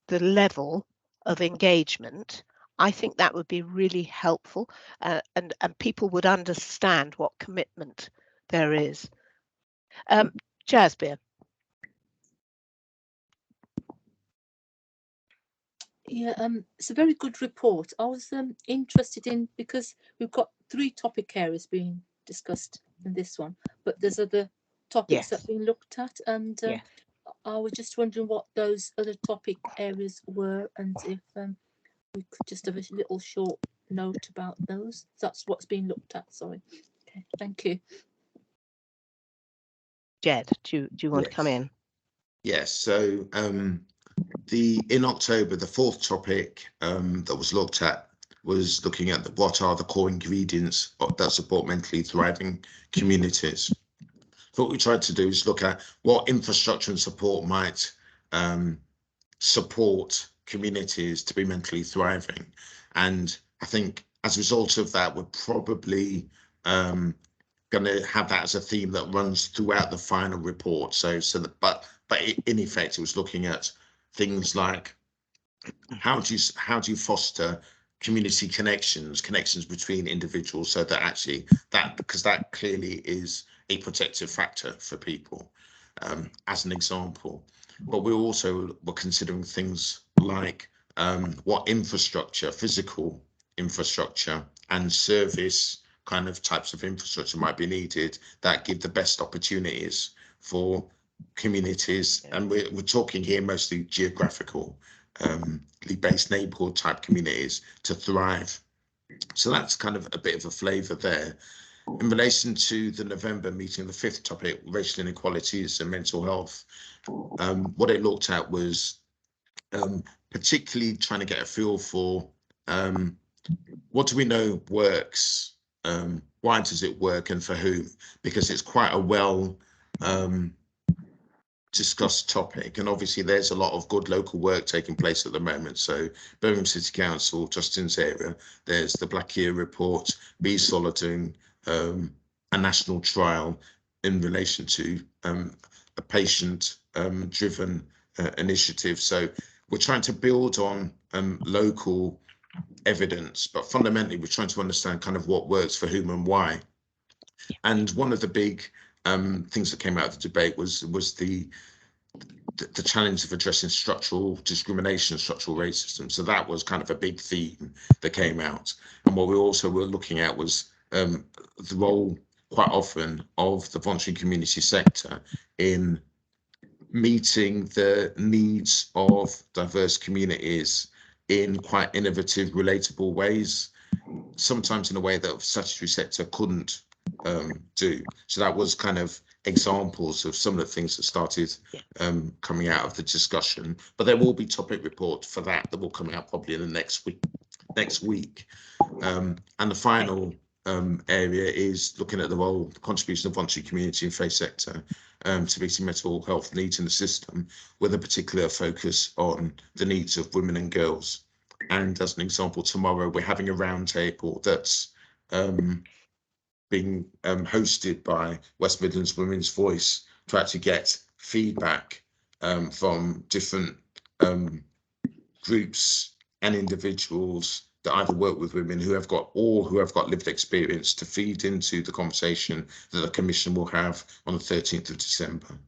Speaker 11: the level of engagement, I think that would be really helpful, and people would understand what commitment there is. Jasbir.
Speaker 6: Yeah, it's a very good report. I was interested in, because we've got 3 topic areas being discussed in this one, but there's other topics that have been looked at, and I was just wondering what those other topic areas were, and if we could just have a little short note about those. That's what's being looked at. Sorry. Okay, thank you.
Speaker 11: Jed, do you want to come in?
Speaker 10: Yes. So in October, the 4th topic that was looked at was looking at what are the core ingredients that support mentally thriving communities. So what we tried to do is look at what infrastructure and support might support communities to be mentally thriving. And I think as a result of that, we're probably going to have that as a theme that runs throughout the final report. But in effect, it was looking at things like how do you foster community connections between individuals, so that actually because that clearly is a protective factor for people, as an example. But we also were considering things like what infrastructure, physical infrastructure and service kind of types of infrastructure might be needed that give the best opportunities for communities. And we're talking here mostly geographical based neighborhood type communities to thrive. So that's kind of a bit of a flavor there. In relation to the November meeting, the 5th topic, racial inequalities and mental health, what it looked at was particularly trying to get a feel for what do we know works, why does it work, and for whom, because it's quite a well discussed topic, and obviously there's a lot of good local work taking place at the moment. So Birmingham City Council, Justin's area, there's the Black Year report, BSOL are doing a national trial in relation to a patient driven initiative. So we're trying to build on local evidence, but fundamentally we're trying to understand kind of what works for whom and why. And one of the big things that came out of the debate was the challenge of addressing structural discrimination, structural racism. So that was kind of a big theme that came out. And what we also were looking at was the role quite often of the voluntary community sector in meeting the needs of diverse communities in quite innovative, relatable ways, sometimes in a way that the statutory sector couldn't do. So that was kind of examples of some of the things that started coming out of the discussion. But there will be topic reports for that will come out probably in the next week. And the final area is looking at the role, the contribution of voluntary community and faith sector to meeting mental health needs in the system, with a particular focus on the needs of women and girls. And as an example, tomorrow we're having a roundtable that's being hosted by West Midlands Women's Voice to actually get feedback from different groups and individuals that either work with women who have got lived experience to feed into the conversation that the Commission will have on the 13th of December.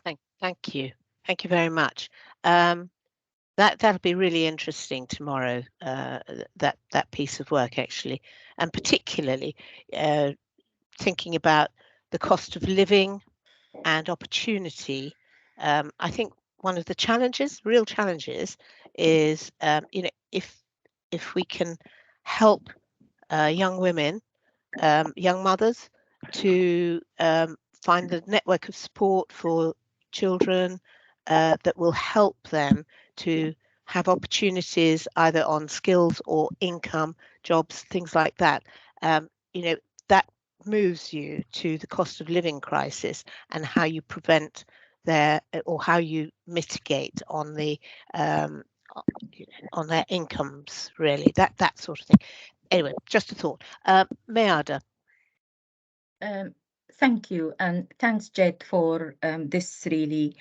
Speaker 11: Thank you. Thank you very much. That'll be really interesting tomorrow, that piece of work actually, and particularly thinking about the cost of living and opportunity. I think one of the real challenges is, if we can help young women, young mothers, to find the network of support for children that will help them to have opportunities either on skills or income, jobs, things like that. That moves you to the cost of living crisis and how you prevent or how you mitigate on their incomes, really, that sort of thing. Anyway, just a thought. Mayada.
Speaker 12: Thank you, and thanks, Jed, for this really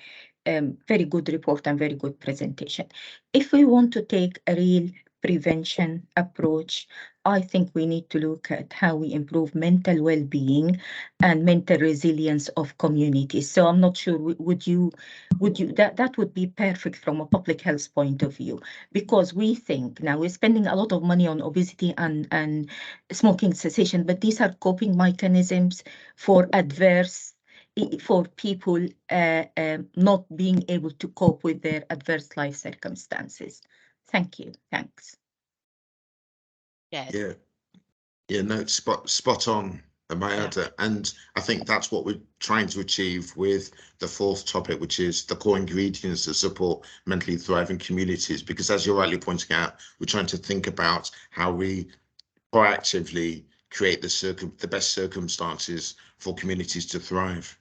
Speaker 12: very good report and very good presentation. If we want to take a real prevention approach, I think we need to look at how we improve mental well-being and mental resilience of communities. So I'm not sure, would you that would be perfect from a public health point of view, because we think now we're spending a lot of money on obesity and smoking cessation, but these are coping mechanisms for people not being able to cope with their adverse life circumstances. Thank you. Thanks.
Speaker 11: Yeah.
Speaker 10: No, spot on, Mayada. Yeah. And I think that's what we're trying to achieve with the fourth topic, which is the core ingredients that support mentally thriving communities. Because as you're rightly pointing out, we're trying to think about how we proactively create the best circumstances for communities to thrive.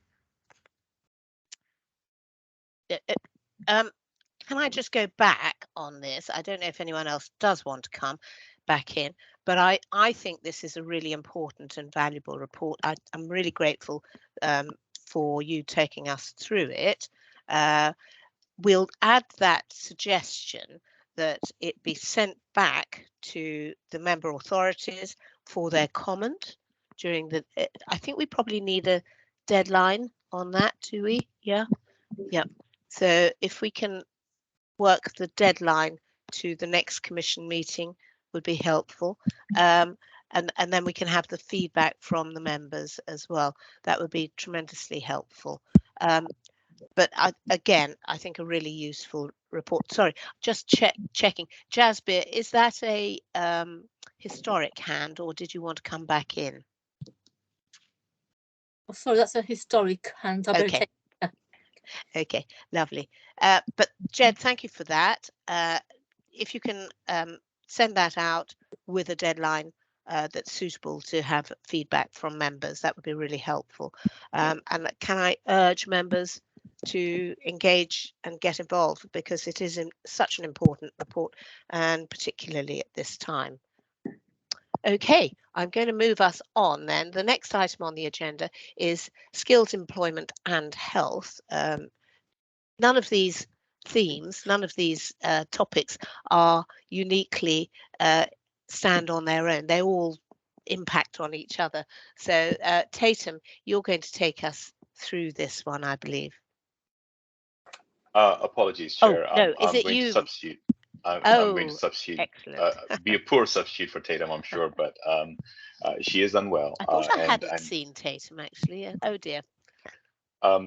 Speaker 11: Can I just go back on this? I don't know if anyone else does want to come back in, but I think this is a really important and valuable report. I'm really grateful for you taking us through it. We'll add that suggestion that it be sent back to the member authorities for their comment during the. I think we probably need a deadline on that, do we? Yeah. So if we can work the deadline to the next Commission meeting would be helpful. And then we can have the feedback from the members as well. That would be tremendously helpful. But again, I think a really useful report. Sorry, just checking. Jasbir, is that a historic hand, or did you want to come back in?
Speaker 6: Oh, sorry, that's a historic hand. I better take that.
Speaker 11: Okay, lovely. But Jed, thank you for that. If you can send that out with a deadline that's suitable to have feedback from members, that would be really helpful. And can I urge members to engage and get involved, because it is such an important report, and particularly at this time. Okay, I'm going to move us on then. The next item on the agenda is skills, employment and health. None of these themes, none of these topics are uniquely stand on their own. They all impact on each other. So Tatum, you're going to take us through this one, I believe.
Speaker 2: Apologies, Chair.
Speaker 11: Oh, no,
Speaker 2: I'm
Speaker 11: is it
Speaker 2: going
Speaker 11: you?
Speaker 2: to substitute. I'm going to substitute.
Speaker 11: Excellent.
Speaker 2: Be a poor substitute for Tatum, I'm sure, but she is unwell.
Speaker 11: I thought I hadn't seen Tatum actually. Oh dear.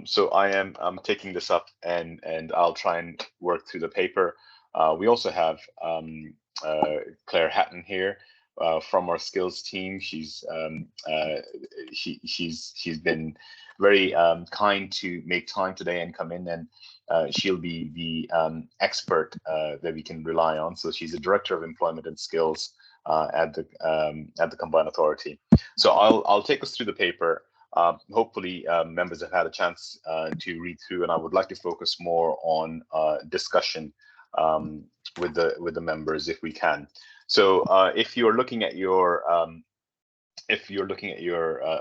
Speaker 2: So I'm taking this up and I'll try and work through the paper. We also have Claire Hatton here from our skills team. She's been very kind to make time today and come in, and she'll be the expert that we can rely on. So she's the Director of Employment and Skills at the Combined Authority. So I'll take us through the paper. Hopefully members have had a chance to read through, and I would like to focus more on discussion with the members if we can. So if you're looking at your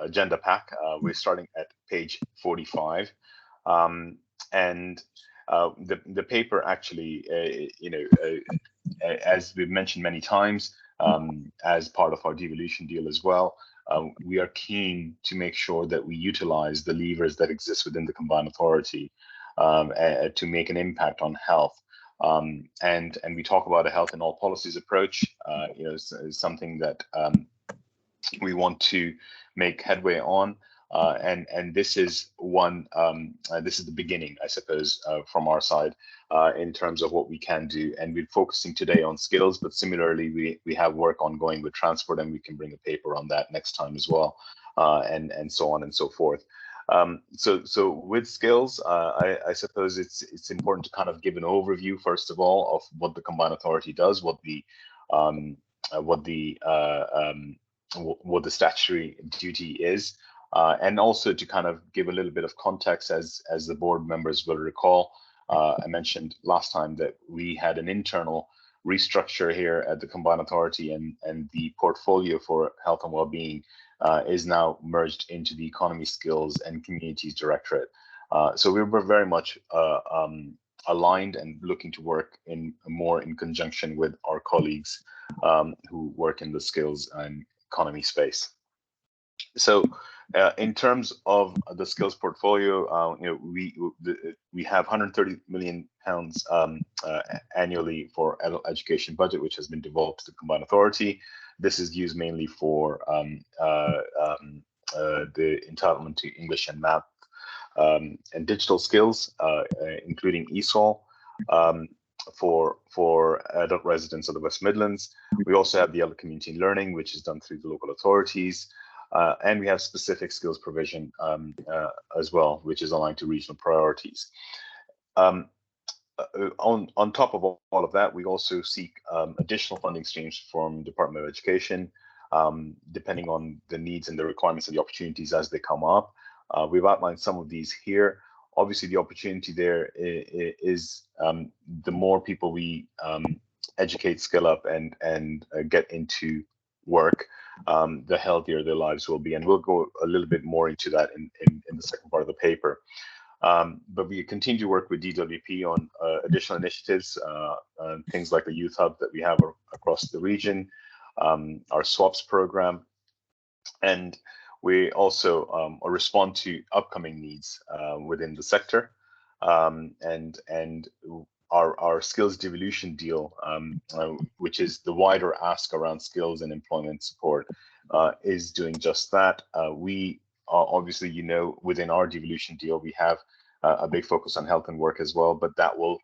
Speaker 2: agenda pack, we're starting at page 45, and the paper actually, as we've mentioned many times, as part of our devolution deal as well, we are keen to make sure that we utilize the levers that exist within the Combined Authority to make an impact on health. And we talk about a health in all policies approach, is something that we want to make headway on. And this is one, this is the beginning, I suppose, from our side in terms of what we can do. And we're focusing today on skills, but similarly, we have work ongoing with transport, and we can bring a paper on that next time as well, and so on and so forth. So with skills, I suppose it's important to kind of give an overview, first of all, of what the Combined Authority does, what the statutory duty is, and also to kind of give a little bit of context, as the board members will recall. I mentioned last time that we had an internal restructure here at the Combined Authority, and the portfolio for health and wellbeing is now merged into the Economy, Skills and Communities Directorate. So we were very much aligned and looking to work more in conjunction with our colleagues who work in the skills and economy space. So in terms of the skills portfolio, we have 130 million pounds annually for adult education budget, which has been devolved to the Combined Authority. This is used mainly for the entitlement to English and math and digital skills, including ESOL. For adult residents of the West Midlands. We also have the adult community learning, which is done through the local authorities. And we have specific skills provision as well, which is aligned to regional priorities. On top of all of that, we also seek additional funding streams from Department of Education, depending on the needs and the requirements and the opportunities as they come up. We've outlined some of these here. Obviously, the opportunity there is the more people we educate, skill up, and get into work, the healthier their lives will be. And we'll go a little bit more into that in the second part of the paper. But we continue to work with DWP on additional initiatives, things like the Youth Hub that we have across the region, our SWAPS program, and we also respond to upcoming needs within the sector, and our skills devolution deal, which is the wider ask around skills and employment support, is doing just that. We obviously, within our devolution deal, we have a big focus on health and work as well, but that will,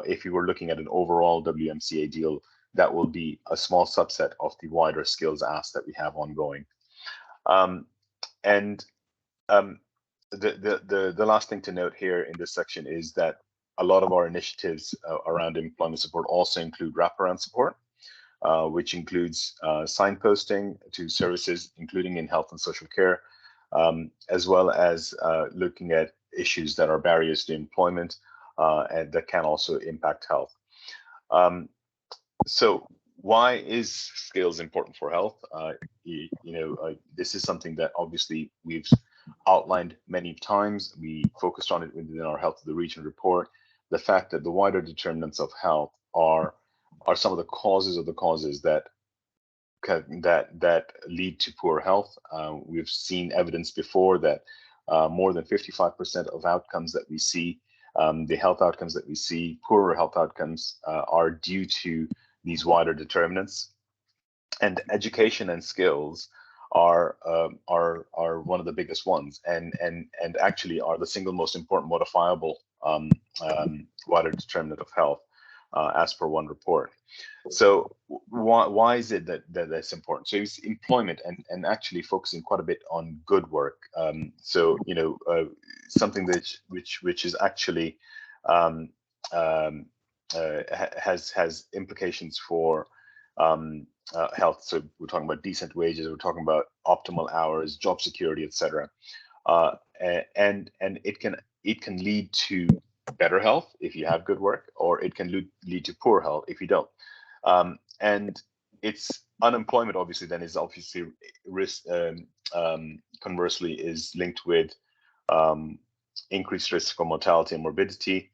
Speaker 2: if you were looking at an overall WMCA deal, that will be a small subset of the wider skills ask that we have ongoing. The last thing to note here in this section is that a lot of our initiatives around employment support also include wraparound support, which includes signposting to services, including in health and social care, as well as looking at issues that are barriers to employment and that can also impact health. So Why is skills important for health? This is something that obviously we've outlined many times. We focused on it within our Health of the Region report. The fact that the wider determinants of health are some of the causes that lead to poor health. We've seen evidence before that more than 55% of outcomes that we see, the health outcomes that we see, poorer health outcomes, are due to these wider determinants. And education and skills are one of the biggest ones, and actually are the single most important modifiable wider determinant of health, as per one report. So why is it that that's important? So it's employment, and actually focusing quite a bit on good work. Something that which is actually has implications for health. So we're talking about decent wages, we're talking about optimal hours, job security, etc. And it can lead to better health if you have good work, or it can lead to poor health if you don't. And it's unemployment, obviously, then is obviously risk. Conversely, is linked with increased risk for mortality and morbidity.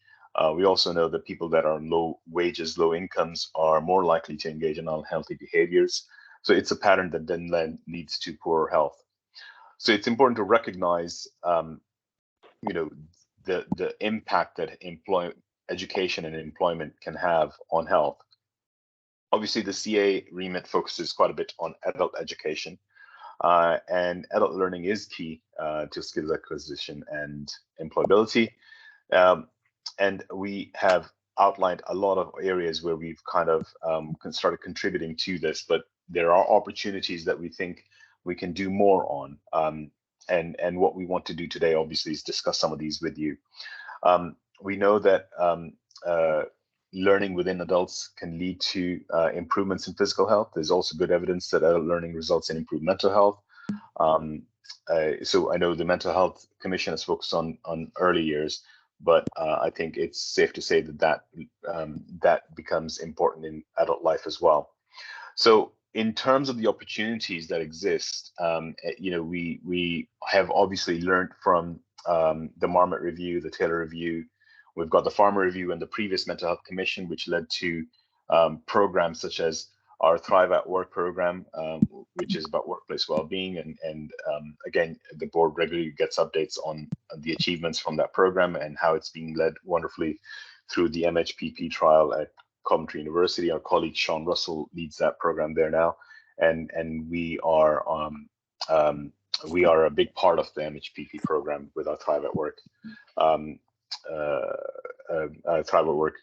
Speaker 2: We also know that people that are low wages, low incomes, are more likely to engage in unhealthy behaviors. So it's a pattern that then leads to poorer health. So it's important to recognize, the impact that education and employment can have on health. Obviously, the CA remit focuses quite a bit on adult education, and adult learning is key to skills acquisition and employability. And we have outlined a lot of areas where we've kind of started contributing to this, but there are opportunities that we think we can do more on. And what we want to do today, obviously, is discuss some of these with you. We know that learning within adults can lead to improvements in physical health. There's also good evidence that adult learning results in improved mental health. So I know the Mental Health Commission has focused on early years, but I think it's safe to say that becomes important in adult life as well. So in terms of the opportunities that exist, we have obviously learned from the Marmot Review, the Taylor Review. We've got the Farmer Review and the previous Mental Health Commission, which led to programs such as our Thrive at Work program, which is about workplace well-being. And again, the board regularly gets updates on the achievements from that program and how it's being led wonderfully through the MHPP trial at Coventry University. Our colleague Sean Russell leads that program there now, and we are a big part of the MHPP program with our Thrive at Work Thrive at Work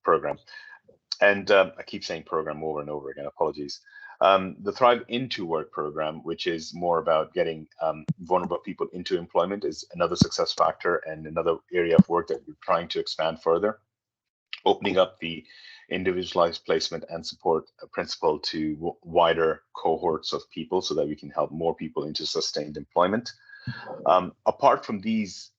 Speaker 2: program. And I keep saying program over and over again, apologies. The Thrive Into Work program, which is more about getting vulnerable people into employment, is another success factor and another area of work that we're trying to expand further, opening up the individualized placement and support principle to wider cohorts of people so that we can help more people into sustained employment. Apart from these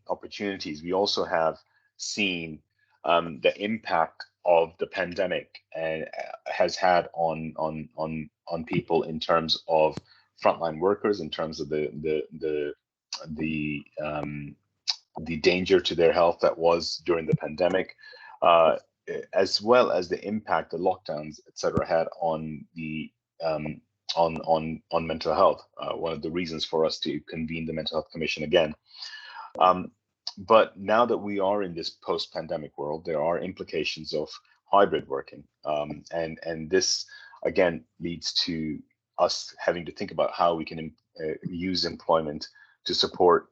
Speaker 2: opportunities, we also have seen the impact of the pandemic has had on people in terms of frontline workers, in terms of the danger to their health that was during the pandemic, as well as the impact the lockdowns, etc., had on the on mental health. One of the reasons for us to convene the Mental Health Commission again. But now that we are in this post-pandemic world, there are implications of hybrid working, and this again leads to us having to think about how we can use employment to support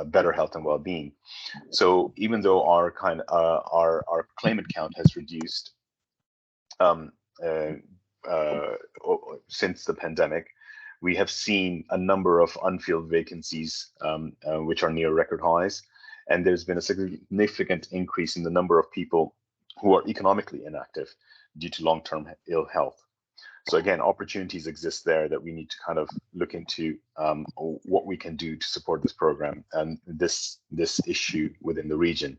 Speaker 2: better health and well-being. So even though our claimant count has reduced since the pandemic, we have seen a number of unfilled vacancies, which are near record highs, and there's been a significant increase in the number of people who are economically inactive due to long-term ill health. So again, opportunities exist there that we need to kind of look into what we can do to support this program and this issue within the region.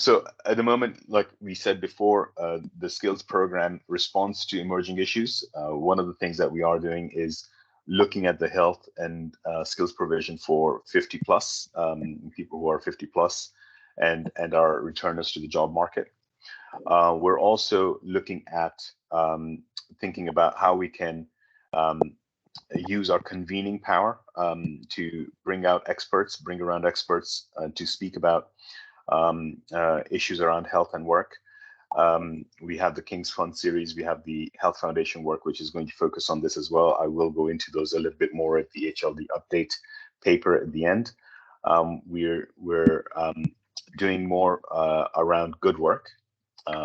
Speaker 2: So at the moment, like we said before, the skills program responds to emerging issues. One of the things that we are doing is looking at the health and skills provision for 50 plus, people who are 50 plus and are returners to the job market. We're also looking at thinking about how we can use our convening power to bring around experts to speak about issues around health and work. We have the King's Fund series, we have the Health Foundation work, which is going to focus on this as well. I will go into those a little bit more at the HLD update paper at the end. We're doing more around good work.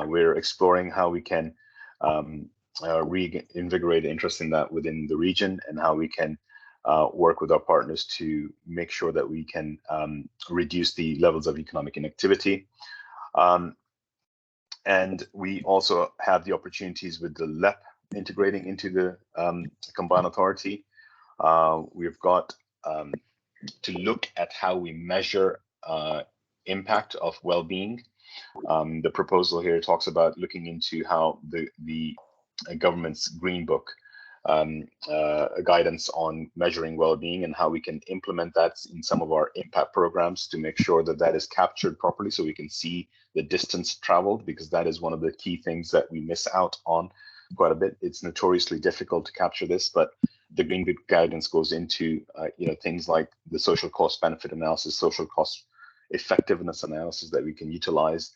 Speaker 2: We're exploring how we can reinvigorate interest in that within the region, and how we can work with our partners to make sure that we can reduce the levels of economic inactivity. And we also have the opportunities with the LEP integrating into the Combined Authority. We've got to look at how we measure impact of well-being. The proposal here talks about looking into how the government's Green Book guidance on measuring well-being, and how we can implement that in some of our impact programs to make sure that that is captured properly, so we can see the distance traveled, because that is one of the key things that we miss out on quite a bit. It's notoriously difficult to capture this, but the Green Book guidance goes into things like the social cost benefit analysis, social cost effectiveness analysis that we can utilize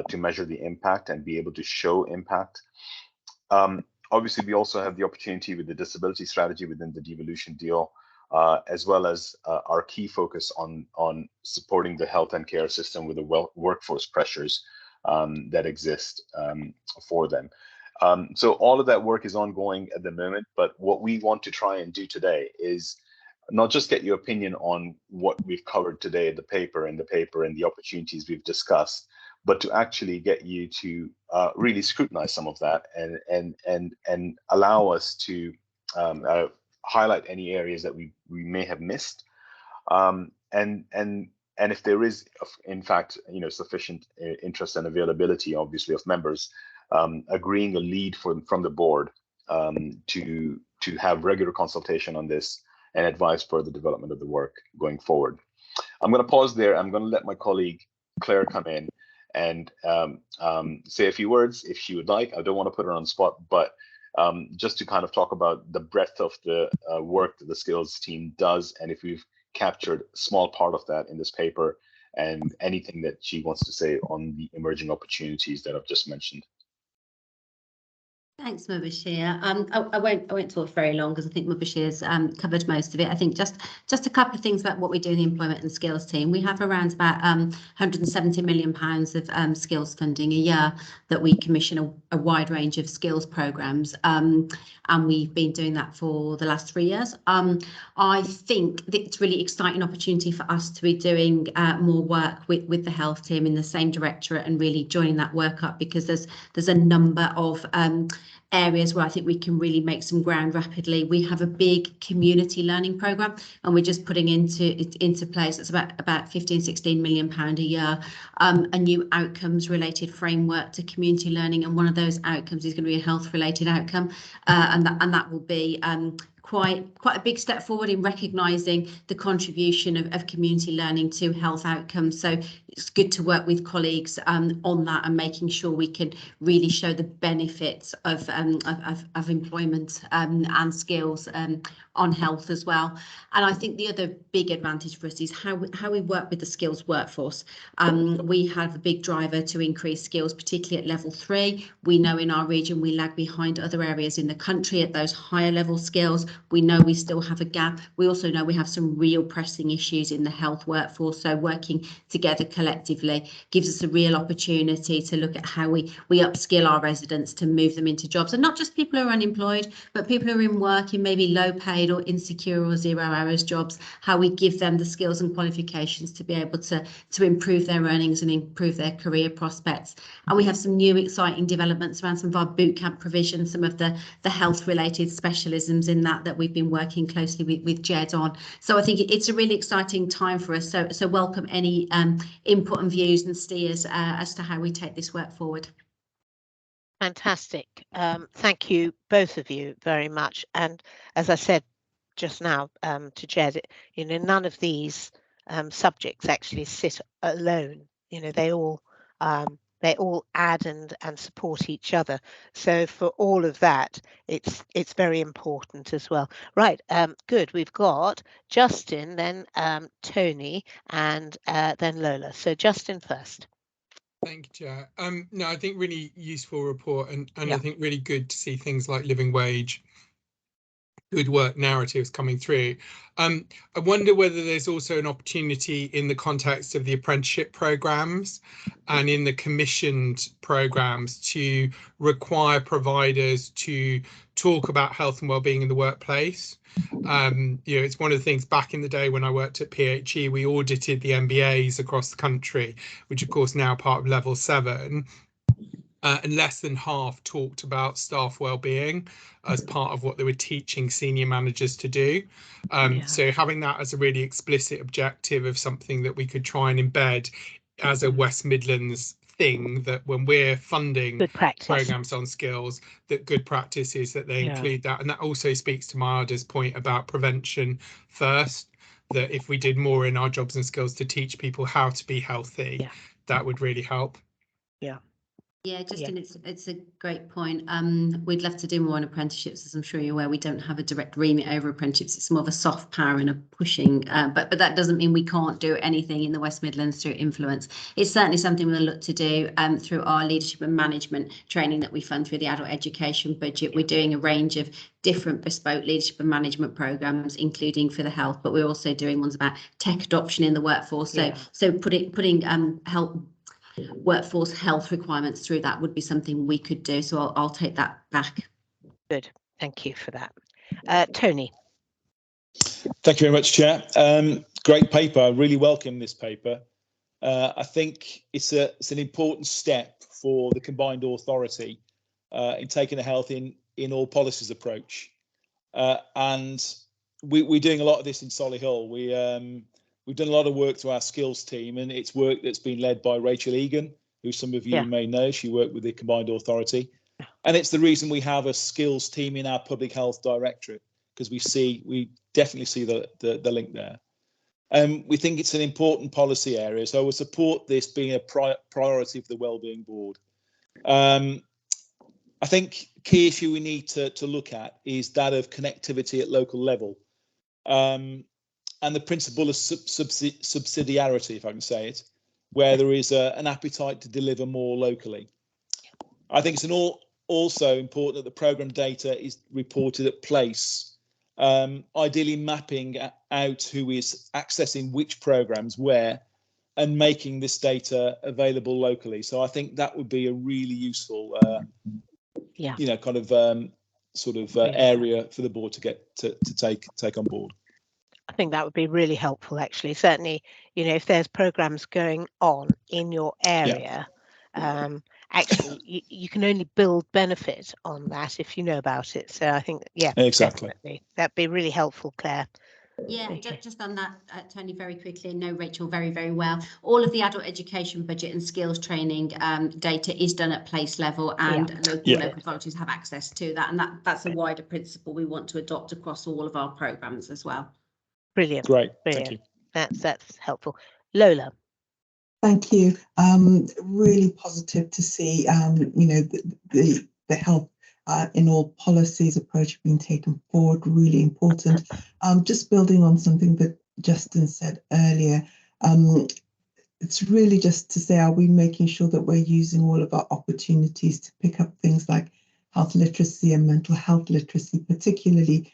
Speaker 2: to measure the impact and be able to show impact. Obviously, we also have the opportunity with the disability strategy within the devolution deal, as well as our key focus on supporting the health and care system with the workforce pressures that exist for them. So all of that work is ongoing at the moment, but what we want to try and do today is not just get your opinion on what we've covered today in the paper and the opportunities we've discussed, but to actually get you to really scrutinize some of that and allow us to highlight any areas that we may have missed, and if there is in fact sufficient interest and availability, obviously, of members, agreeing a lead from the board to have regular consultation on this and advice for the development of the work going forward. I'm going to pause there. I'm going to let my colleague Claire come in and say a few words if she would like. I don't want to put her on the spot, but just to kind of talk about the breadth of the work that the skills team does, and if we've captured a small part of that in this paper, and anything that she wants to say on the emerging opportunities that I've just mentioned.
Speaker 13: Thanks, Mubashir. I won't talk very long, because I think Mubashir's covered most of it. I think just a couple of things about what we do in the employment and skills team. We have around about £170 million of skills funding a year that we commission a wide range of skills programmes, and we've been doing that for the last 3 years. I think it's really exciting opportunity for us to be doing more work with the health team in the same directorate, and really joining that work up, because there's a number of areas where I think we can really make some ground rapidly. We have a big community learning programme, and we're just putting into place, it's about £15-16 million a year, a new outcomes related framework to community learning, and one of those outcomes is going to be a health related outcome, and that will be quite a big step forward in recognising the contribution of community learning to health outcomes. So it's good to work with colleagues on that, and making sure we can really show the benefits of employment and skills on health as well. And I think the other big advantage for us is how we work with the skills workforce. We have a big driver to increase skills, particularly at level 3. We know in our region we lag behind other areas in the country at those higher level skills. We know we still have a gap. We also know we have some real pressing issues in the health workforce. So working together collectively gives us a real opportunity to look at how we upskill our residents to move them into jobs, and not just people who are unemployed, but people who are in work in maybe low paid or insecure or 0 hours jobs, how we give them the skills and qualifications to be able to improve their earnings and improve their career prospects. And we have some new exciting developments around some of our bootcamp provision, some of the health related specialisms in that that we've been working closely with Jed on. So I think it's a really exciting time for us. So welcome any input and views and steers as to how we take this work forward.
Speaker 11: Fantastic. Thank you, both of you, very much. And as I said just now to Jed, you know, none of these subjects actually sit alone. You know, they all add and support each other. So for all of that, it's very important as well. Right. Good. We've got Justin, then Tony, and then Lola. So Justin first.
Speaker 5: Thank you, Chair. No, I think really useful report, and
Speaker 11: Yeah.
Speaker 5: I think really good to see things like living wage, good work narratives coming through. I wonder whether there's also an opportunity in the context of the apprenticeship programs and in the commissioned programs to require providers to talk about health and wellbeing in the workplace. You know, it's one of the things back in the day when I worked at PHE, we audited the MBAs across the country, which of course now part of level 7. And less than half talked about staff wellbeing as part of what they were teaching senior managers to do. So having that as a really explicit objective of something that we could try and embed as a West Midlands thing, that when we're funding programs on skills, that good practice is that they include that. And that also speaks to Mayada's point about prevention first, that if we did more in our jobs and skills to teach people how to be healthy, that would really help.
Speaker 13: Yeah, Justin, it's a great point. We'd love to do more on apprenticeships, as I'm sure you're aware. We don't have a direct remit over apprenticeships. It's more of a soft power and a pushing, but that doesn't mean we can't do anything in the West Midlands through influence. It's certainly something we'll look to do through our leadership and management training that we fund through the adult education budget. We're doing a range of different bespoke leadership and management programs, including for the health, but we're also doing ones about tech adoption in the workforce. So putting workforce health requirements through that would be something we could do. So I'll take that back.
Speaker 11: Good, thank you for that. Tony.
Speaker 8: Thank you very much, Chair. Great paper. I really welcome this paper. I think it's an important step for the Combined Authority in taking a health in all policies approach. And we're doing a lot of this in Solihull. We've done a lot of work through our skills team, and it's work that's been led by Rachel Egan, who some of you may know. She worked with the Combined Authority. And it's the reason we have a skills team in our public health directorate, because we definitely see the link there. We think it's an important policy area, so I would support this being a priority for the Wellbeing Board. I think key issue we need to look at is that of connectivity at local level. And the principle of subsidiarity, if I can say it, where there is an appetite to deliver more locally. I think it's also important that the programme data is reported at place, ideally mapping out who is accessing which programmes where, and making this data available locally. So I think that would be a really useful, you know, kind of area for the board to get to take on board.
Speaker 11: I think that would be really helpful, actually. Certainly, you know, if there's programs going on in your area, actually, you can only build benefit on that if you know about it. So I think,
Speaker 8: exactly.
Speaker 11: Definitely. That'd be really helpful, Claire.
Speaker 13: Yeah, just on that, Tony, very quickly, know Rachel very, very well. All of the adult education budget and skills training data is done at place level, and local authorities have access to that. And that's a wider principle we want to adopt across all of our programmes as well.
Speaker 11: Brilliant.
Speaker 8: Great.
Speaker 11: Brilliant.
Speaker 8: Thank you.
Speaker 11: That's helpful. Lola.
Speaker 4: Thank you. Really positive to see, you know, the health in all policies approach being taken forward. Really important. Just building on something that Justin said earlier, it's really just to say, are we making sure that we're using all of our opportunities to pick up things like health literacy and mental health literacy, particularly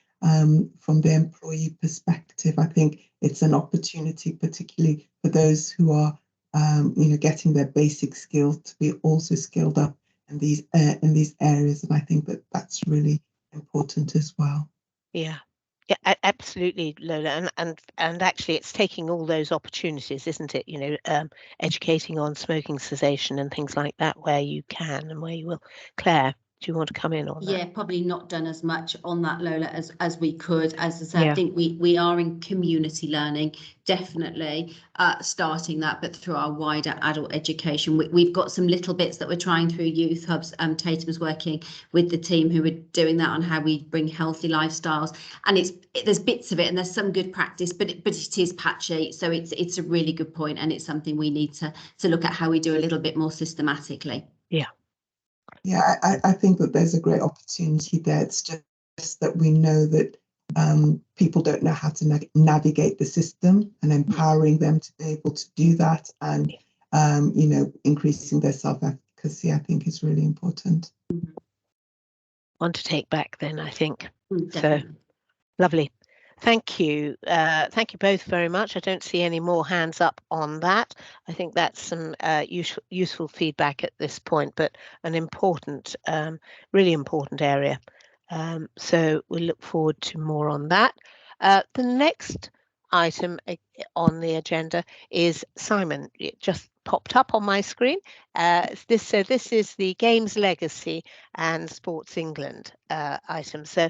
Speaker 4: from the employee perspective. I think it's an opportunity, particularly for those who are, you know, getting their basic skills to be also skilled up in these areas, and I think that that's really important as well.
Speaker 11: Yeah, absolutely, Lola, and actually, it's taking all those opportunities, isn't it? You know, educating on smoking cessation and things like that, where you can and where you will. Claire. Do you want to come in on that?
Speaker 13: Yeah, probably not done as much on that, Lola, as we could. As I said,
Speaker 11: Yeah.
Speaker 13: I think we are in community learning, definitely starting that, but through our wider adult education. We've got some little bits that we're trying through youth hubs. Tatum was working with the team who are doing that on how we bring healthy lifestyles, and there's bits of it and there's some good practice, but it is patchy. So it's a really good point, and it's something we need to look at how we do a little bit more systematically.
Speaker 11: Yeah.
Speaker 4: Yeah, I think that there's a great opportunity there. It's just that we know that people don't know how to navigate the system, and empowering them to be able to do that, and you know, increasing their self-efficacy, I think, is really important.
Speaker 11: One to take back then, I think.
Speaker 13: Definitely.
Speaker 11: So lovely. Thank you. Thank you both very much. I don't see any more hands up on that. I think that's some useful feedback at this point, but an important, really important area. So we look forward to more on that. The next item on the agenda is Simon. It just popped up on my screen. This is the Games Legacy and Sports England item. So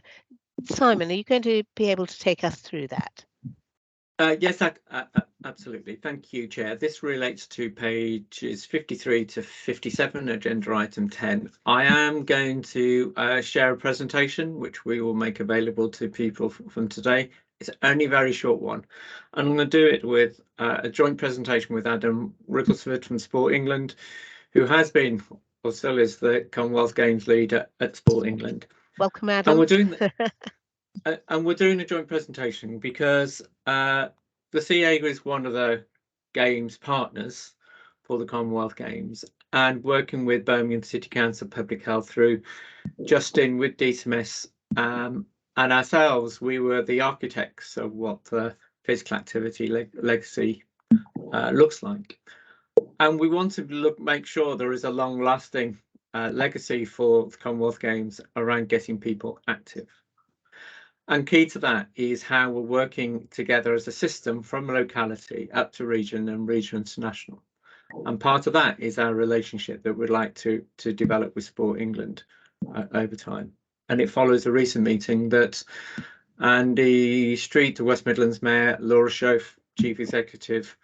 Speaker 11: Simon, are you going to be able to take us through that?
Speaker 14: Yes, absolutely. Thank you, Chair. This relates to pages 53 to 57, agenda item 10. I am going to share a presentation, which we will make available to people from today. It's only a very short one. And I'm going to do it with a joint presentation with Adam Rigglesford from Sport England, who has been, or still is, the Commonwealth Games leader at Sport England.
Speaker 11: Welcome, Adam.
Speaker 14: And we're doing a joint presentation because the CA is one of the Games partners for the Commonwealth Games, and working with Birmingham City Council Public Health through Justin with DCMS and ourselves, we were the architects of what the physical activity legacy looks like. And we want to make sure there is a long-lasting legacy for the Commonwealth Games around getting people active. And key to that is how we're working together as a system from locality up to region and region to national. And part of that is our relationship that we'd like to develop with Sport England over time. And it follows a recent meeting that Andy Street, the West Midlands Mayor, Laura Schoaf, Chief Executive,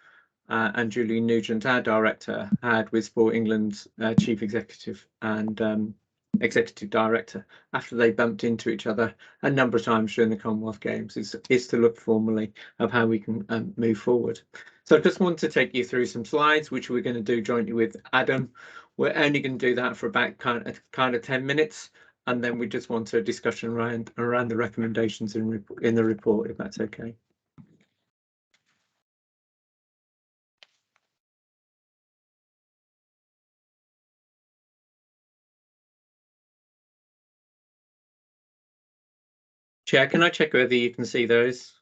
Speaker 14: and Julie Nugent, our Director, had with Sport England's Chief Executive and Executive Director after they bumped into each other a number of times during the Commonwealth Games is to look formally of how we can move forward. So I just want to take you through some slides, which we're going to do jointly with Adam. We're only going to do that for about kind of 10 minutes, and then we just want a discussion around the recommendations in the report, if that's okay. Chair, can I check whether you can see those?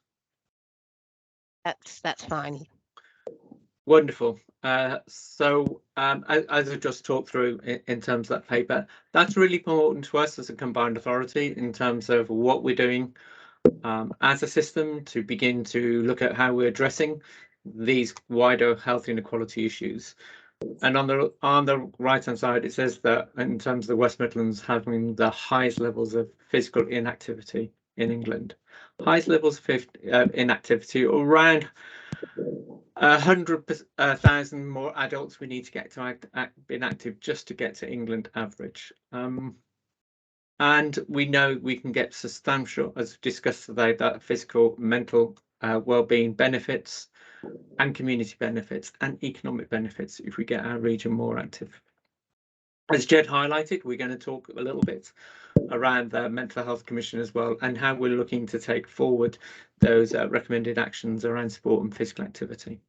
Speaker 11: That's fine.
Speaker 14: Wonderful. So as I just talked through in terms of that paper, that's really important to us as a combined authority in terms of what we're doing as a system to begin to look at how we're addressing these wider health inequality issues. And on the right hand side, it says that in terms of the West Midlands having the highest levels of physical inactivity in England, highest levels of inactivity, around 100,000 more adults we need to get to be inactive just to get to England average. And we know we can get substantial, as discussed today, that physical, mental well-being benefits and community benefits and economic benefits if we get our region more active. As Jed highlighted, we're going to talk a little bit around the Mental Health Commission as well, and how we're looking to take forward those recommended actions around sport and physical activity.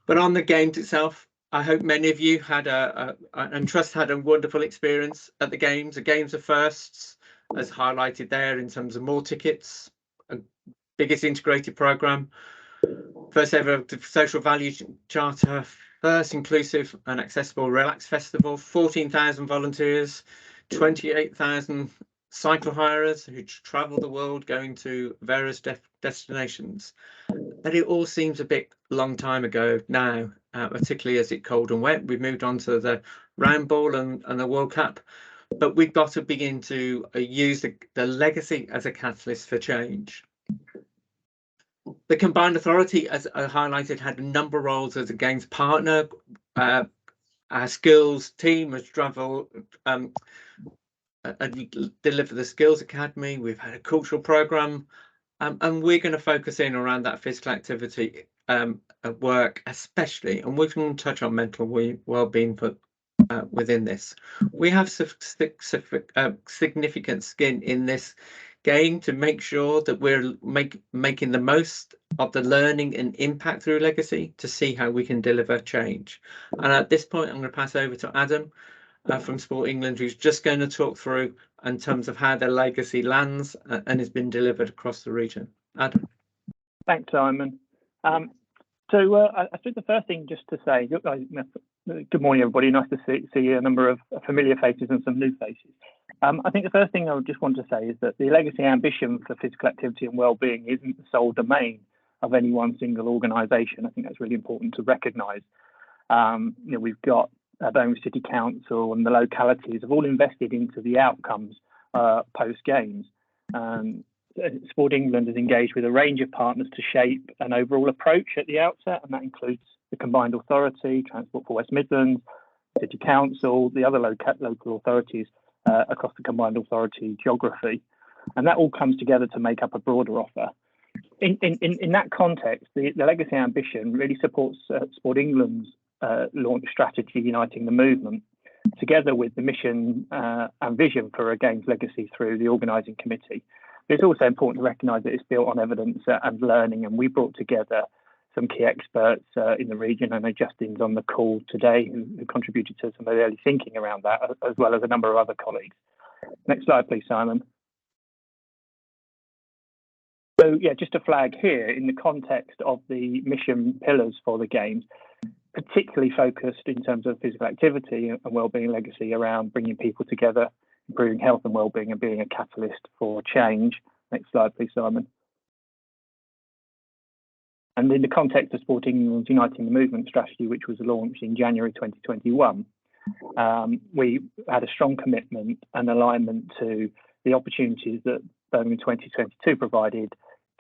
Speaker 14: But on the games itself, I hope many of you had and trust had a wonderful experience at the games. The games are firsts, as highlighted there, in terms of more tickets, a biggest integrated programme, first ever social value charter, first inclusive and accessible relax festival, 14,000 volunteers, 28,000 cycle hirers who travel the world going to various destinations. But it all seems a bit long time ago now, particularly as it's cold and wet. We've moved on to the round ball and the World Cup. but we've got to begin to use the legacy as a catalyst for change. The Combined Authority, as I highlighted, had a number of roles as a games partner. Our skills team has traveled and delivered the Skills Academy. We've had a cultural programme, and we're going to focus in around that physical activity at work, especially, and we're going to touch on mental well-being for within this. We have significant skin in this game to make sure that we're making the most of the learning and impact through legacy to see how we can deliver change. And at this point, I'm going to pass over to Adam from Sport England, who's just going to talk through in terms of how their legacy lands and has been delivered across the region. Adam.
Speaker 15: Thanks, Simon. I think the first thing just to say, good morning, everybody. Nice to see a number of familiar faces and some new faces. I think the first thing I would just want to say is that the legacy ambition for physical activity and wellbeing isn't the sole domain of any one single organisation. I think that's really important to recognise. We've got Birmingham City Council and the localities have all invested into the outcomes post games. Sport England is engaged with a range of partners to shape an overall approach at the outset, and that includes the Combined Authority, Transport for West Midlands, City Council, the other local authorities across the Combined Authority geography. And that all comes together to make up a broader offer. In that context, the legacy ambition really supports Sport England's launch strategy, Uniting the Movement, together with the mission and vision for a games legacy through the organising committee. But it's also important to recognise that it's built on evidence and learning, and we brought together some key experts in the region. I know Justin's on the call today who contributed to some of the early thinking around that, as well as a number of other colleagues. Next slide, please, Simon. So yeah, just a flag here in the context of the mission pillars for the games, particularly focused in terms of physical activity and wellbeing legacy around bringing people together, improving health and wellbeing, and being a catalyst for change. Next slide, please, Simon. And in the context of Sport England's Uniting the Movement strategy, which was launched in January 2021, we had a strong commitment and alignment to the opportunities that Birmingham 2022 provided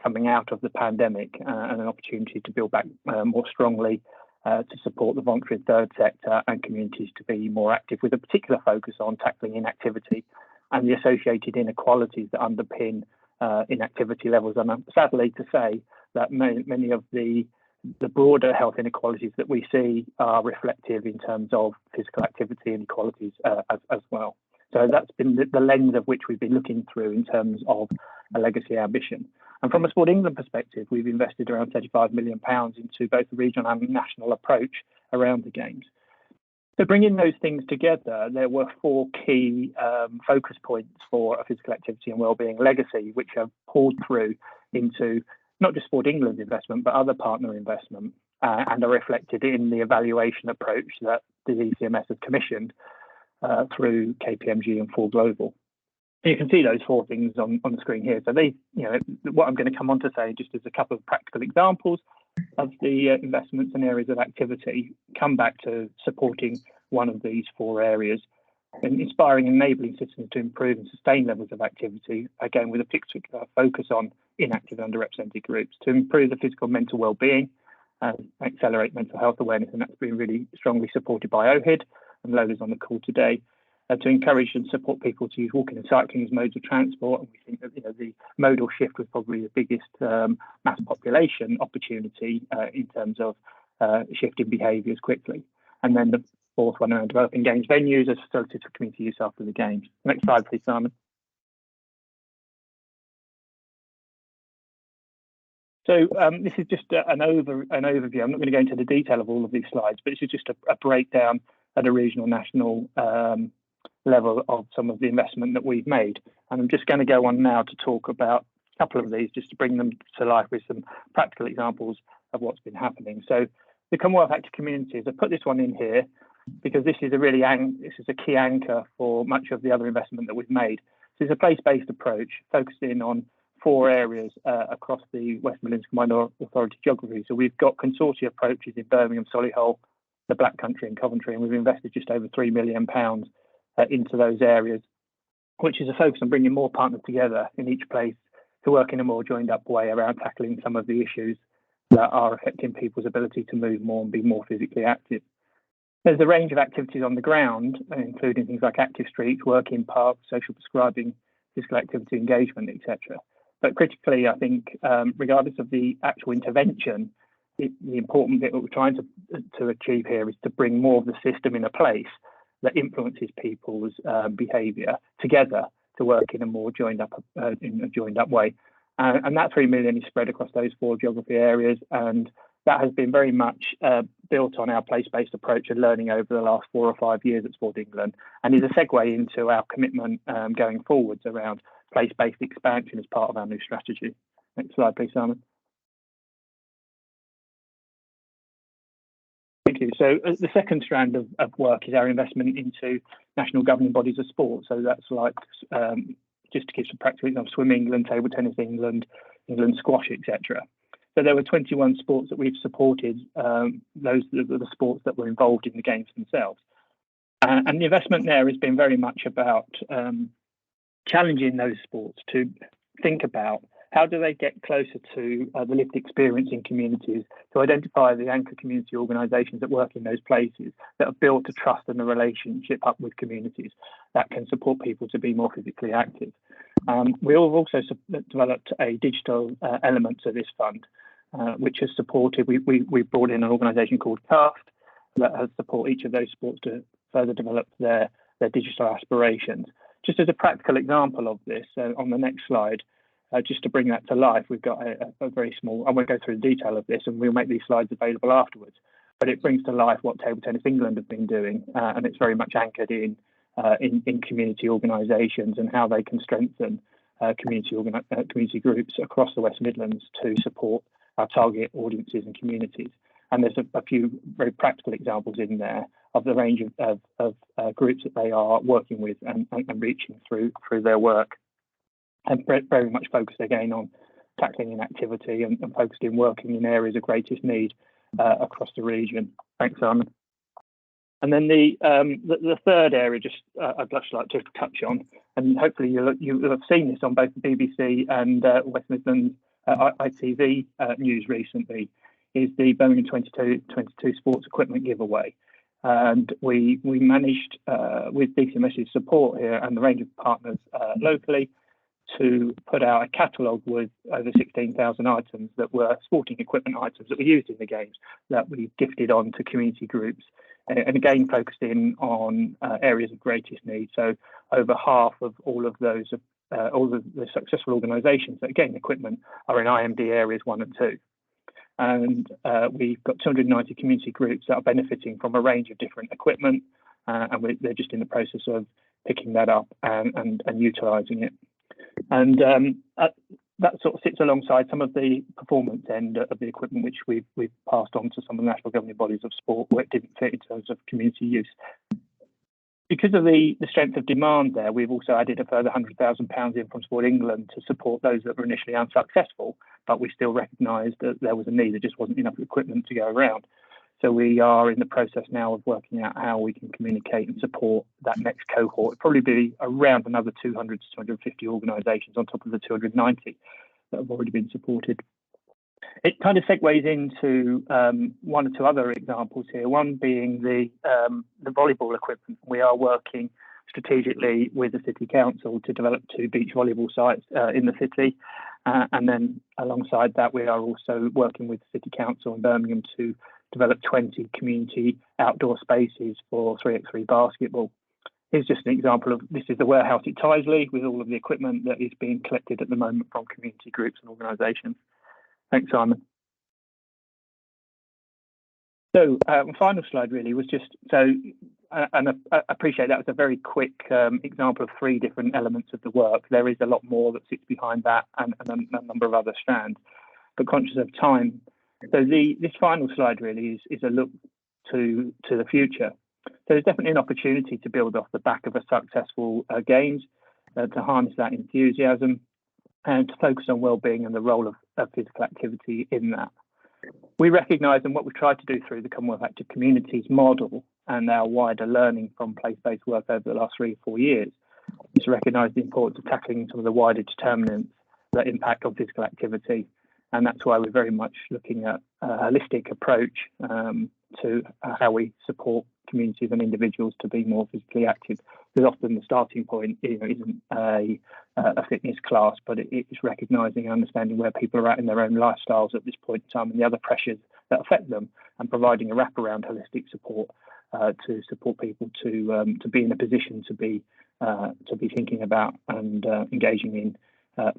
Speaker 15: coming out of the pandemic, and an opportunity to build back more strongly to support the voluntary third sector and communities to be more active, with a particular focus on tackling inactivity and the associated inequalities that underpin inactivity levels. And I'm sadly to say that many of the broader health inequalities that we see are reflective in terms of physical activity inequalities as well. So that's been the lens of which we've been looking through in terms of a legacy ambition. And from a Sport England perspective, we've invested around £35 million into both the regional and national approach around the games. So bringing those things together, there were four key focus points for a physical activity and wellbeing legacy, which have pulled through into not just Sport England's investment, but other partner investment, and are reflected in the evaluation approach that the ECMS has commissioned through KPMG and 4 Global. And you can see those four things on the screen here. So what I'm going to come on to say just as a couple of practical examples of the investments and areas of activity come back to supporting one of these four areas, and inspiring and enabling citizens to improve and sustain levels of activity, again with a particular focus on inactive and underrepresented groups, to improve the physical and mental well-being and accelerate mental health awareness, and that's been really strongly supported by OHID, and Lola's on the call today, to encourage and support people to use walking and cycling as modes of transport. And we think that the modal shift was probably the biggest mass population opportunity in terms of shifting behaviours quickly. And then the fourth one around developing games venues as facilities for community use after the games. Next slide, please, Simon. So this is just an overview. I'm not going to go into the detail of all of these slides, but this is just a breakdown at a regional, national level of some of the investment that we've made. And I'm just going to go on now to talk about a couple of these, just to bring them to life with some practical examples of what's been happening. So the Commonwealth Active Communities, I put this one in here because this is a key anchor for much of the other investment that we've made. So it's a place-based approach focusing on 4 areas across the West Midlands Combined Authority geography. So we've got consortia approaches in Birmingham, Solihull, the Black Country and Coventry, and we've invested just over £3 million into those areas, which is a focus on bringing more partners together in each place to work in a more joined up way around tackling some of the issues that are affecting people's ability to move more and be more physically active. There's a range of activities on the ground, including things like active streets, work in parks, social prescribing, physical activity engagement, etc. But critically, I think, regardless of the actual intervention, the important bit that we're trying to achieve here is to bring more of the system in a place that influences people's behaviour together to work in a more joined up way. And that 3 million is spread across those 4 geography areas, and that has been very much built on our place-based approach and learning over the last 4 or 5 years at Sport England, and is a segue into our commitment going forwards around place-based expansion as part of our new strategy. Next slide, please, Simon. Thank you. So the second strand of work is our investment into national governing bodies of sport. So that's like, just to give some practical examples, Swim England, Table Tennis England, England Squash, etc. So there were 21 sports that we've supported, those are the sports that were involved in the games themselves. And the investment there has been very much about challenging those sports to think about how do they get closer to the lived experience in communities, to identify the anchor community organisations that work in those places that have built a trust and a relationship up with communities that can support people to be more physically active. We have also developed a digital element to this fund, which has supported, we brought in an organisation called CAST that has supported each of those sports to further develop their digital aspirations. Just as a practical example of this, on the next slide, just to bring that to life, we've got a very small, I won't go through the detail of this, and we'll make these slides available afterwards, but it brings to life what Table Tennis England have been doing, and it's very much anchored in community organisations and how they can strengthen community groups across the West Midlands to support our target audiences and communities. And there's a few very practical examples in there of the range of groups that they are working with and reaching through their work, and very much focused again on tackling inactivity and focused in working in areas of greatest need across the region. Thanks, Simon. And then the third area, I'd just like to touch on, and hopefully you'll have seen this on both the BBC and West Midlands ITV news recently, is the Birmingham 22 sports equipment giveaway. And we managed, with DCMS's support here and the range of partners locally, to put out a catalogue with over 16,000 items that were sporting equipment items that were used in the games that we gifted on to community groups, and again focused in on areas of greatest need. So over half of all of those, all of the successful organisations that gain equipment are in IMD areas 1 and 2. And we've got 290 community groups that are benefiting from a range of different equipment, and they're just in the process of picking that up and utilising it. And that sort of sits alongside some of the performance end of the equipment which we've passed on to some of the national governing bodies of sport where it didn't fit in terms of community use. Because of the strength of demand there, we've also added a further £100,000 in from Sport England to support those that were initially unsuccessful, but we still recognised that there was a need, there just wasn't enough equipment to go around. So we are in the process now of working out how we can communicate and support that next cohort. It'll probably be around another 200 to 250 organisations on top of the 290 that have already been supported. It kind of segues into one or two other examples here, one being the volleyball equipment. We are working strategically with the City Council to develop 2 beach volleyball sites in the city. And then alongside that, we are also working with the City Council in Birmingham to develop 20 community outdoor spaces for 3x3 basketball. Here's just an example of, this is the warehouse at Tyseley with all of the equipment that is being collected at the moment from community groups and organisations. Thanks, Simon. So final slide really was just, and I appreciate that was a very quick example of 3 different elements of the work. There is a lot more that sits behind that and a number of other strands, but conscious of time. So this final slide really is a look to the future. So there's definitely an opportunity to build off the back of a successful games, to harness that enthusiasm and to focus on wellbeing and the role of physical activity in that. We recognise, and what we've tried to do through the Commonwealth Active Communities model, and our wider learning from place-based work over the last 3 or 4 years is to recognise the importance of tackling some of the wider determinants that impact on physical activity. And that's why we're very much looking at a holistic approach to how we support communities and individuals to be more physically active. Because often the starting point isn't a fitness class, but it is recognising and understanding where people are at in their own lifestyles at this point in time and the other pressures that affect them, and providing a wraparound holistic support to support people to be in a position to be thinking about and engaging in a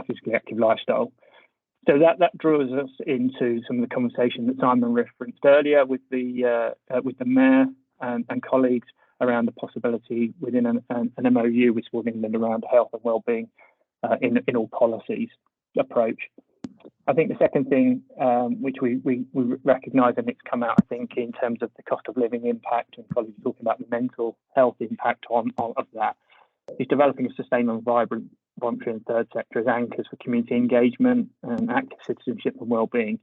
Speaker 15: physically active lifestyle. So that draws us into some of the conversation that Simon referenced earlier with the Mayor and colleagues around the possibility within an MOU with Sport England around health and wellbeing in all policies approach. I think the second thing which we recognise, and it's come out, I think, in terms of the cost of living impact, and colleagues talking about the mental health impact of that, is developing a sustainable, vibrant voluntary and third sector as anchors for community engagement and active citizenship and wellbeing.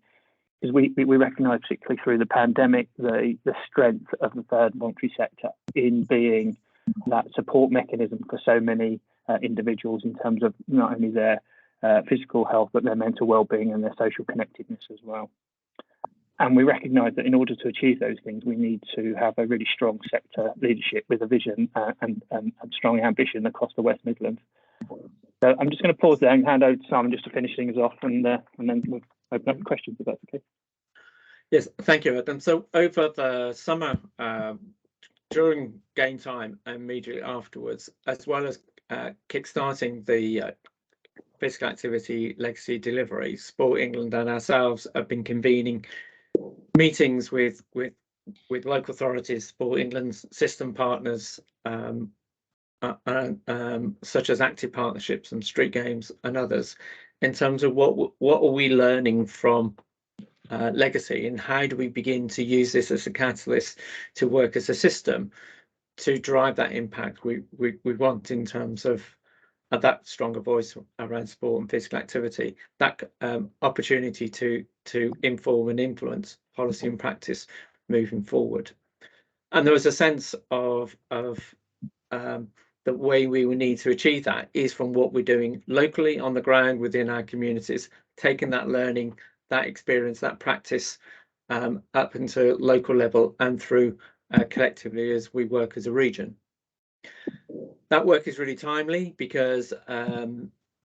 Speaker 15: Because we recognise, particularly through the pandemic, the strength of the third voluntary sector in being that support mechanism for so many individuals in terms of not only their physical health, but their mental wellbeing and their social connectedness as well. And we recognise that in order to achieve those things, we need to have a really strong sector leadership with a vision and strong ambition across the West Midlands. So I'm just going to pause there and hand over to Simon just to finish things off, and then we'll open up for questions if that's okay.
Speaker 14: Yes, thank you, Adam. So over the summer, during game time and immediately afterwards, as well as kickstarting the physical activity legacy delivery, Sport England and ourselves have been convening meetings with local authorities, Sport England's system partners, such as active partnerships and street games and others, in terms of what are we learning from legacy, and how do we begin to use this as a catalyst to work as a system to drive that impact we want in terms of that stronger voice around sport and physical activity, that opportunity to inform and influence policy and practice moving forward. And there was a sense of the way we will need to achieve that is from what we're doing locally on the ground within our communities, taking that learning, that experience, that practice up into local level and through collectively as we work as a region. That work is really timely because and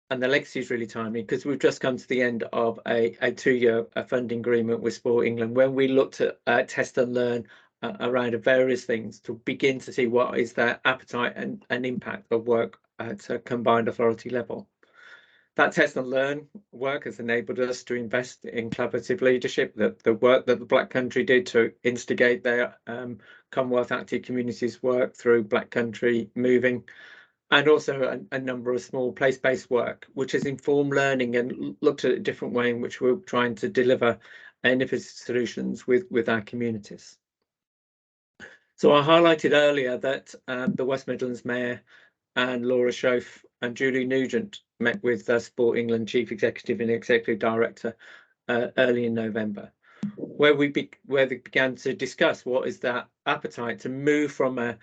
Speaker 14: the legacy is really timely because we've just come to the end of a 2-year funding agreement with Sport England, when we looked at test and learn around various things to begin to see what is their appetite and impact of work at a combined authority level. That test and learn work has enabled us to invest in collaborative leadership, the work that the Black Country did to instigate their Commonwealth Active Communities work through Black Country Moving, and also a number of small place-based work, which has informed learning and looked at a different way in which we're trying to deliver innovative solutions with our communities. So I highlighted earlier that the West Midlands Mayor and Laura Schoaf and Julie Nugent met with Sport England Chief Executive and Executive Director early in November, where they began to discuss what is that appetite to move from a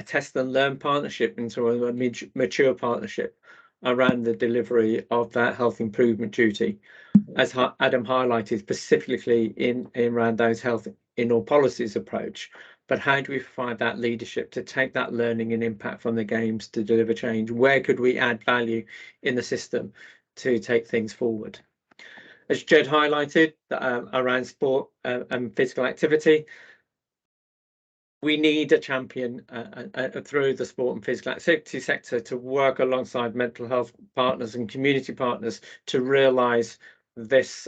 Speaker 14: test and learn partnership into a mature partnership around the delivery of that health improvement duty, as Adam highlighted, specifically in around those health in all policies approach. But how do we find that leadership to take that learning and impact from the games to deliver change? Where could we add value in the system to take things forward? As Jed highlighted around sport and physical activity, we need a champion through the sport and physical activity sector to work alongside mental health partners and community partners to realise this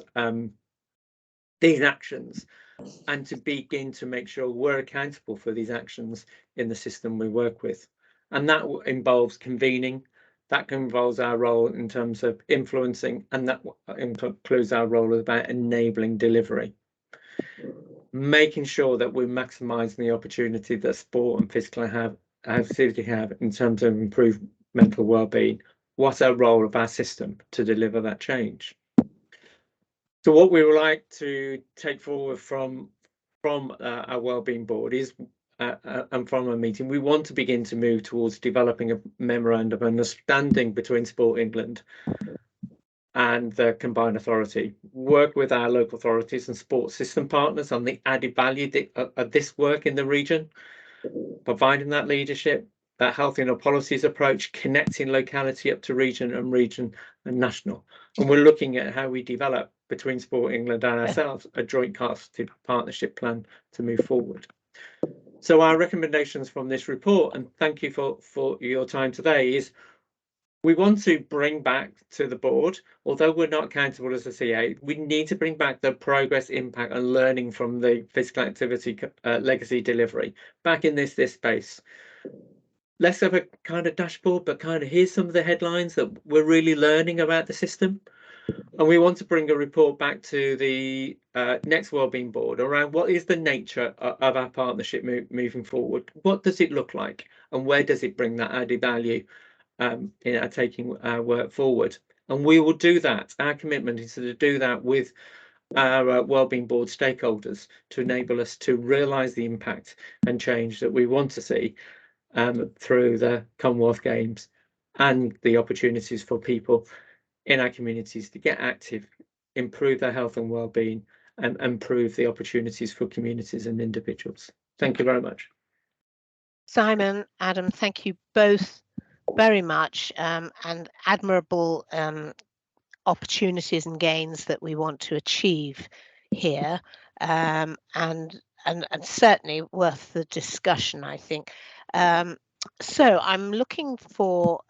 Speaker 14: these actions, and to begin to make sure we're accountable for these actions in the system we work with. And that involves convening, that involves our role in terms of influencing, and that includes our role about enabling delivery. Making sure that we're maximising the opportunity that sport and physical activity have in terms of improved mental well-being. What's our role of our system to deliver that change? So what we would like to take forward from our Wellbeing Board is and from a meeting, we want to begin to move towards developing a memorandum of understanding between Sport England and the Combined Authority, work with our local authorities and sports system partners on the added value of this work in the region, providing that leadership, that health and policies approach, connecting locality up to region and national. And we're looking at how we develop between Sport England and ourselves a joint casted partnership plan to move forward. So our recommendations from this report, and thank you for your time today, is we want to bring back to the board, although we're not accountable as a CA, we need to bring back the progress, impact and learning from the physical activity legacy delivery back in this space. Let's have a kind of dashboard, but kind of here's some of the headlines that we're really learning about the system. And we want to bring a report back to the next Wellbeing Board around what is the nature of our partnership moving forward. What does it look like and where does it bring that added value in taking our work forward? And we will do that. Our commitment is to do that with our Wellbeing Board stakeholders to enable us to realise the impact and change that we want to see through the Commonwealth Games and the opportunities for people in our communities to get active, improve their health and well-being, and improve the opportunities for communities and individuals. Thank you very much.
Speaker 11: Simon, Adam, thank you both very much, and admirable opportunities and gains that we want to achieve here, and certainly worth the discussion, I think. So I'm looking for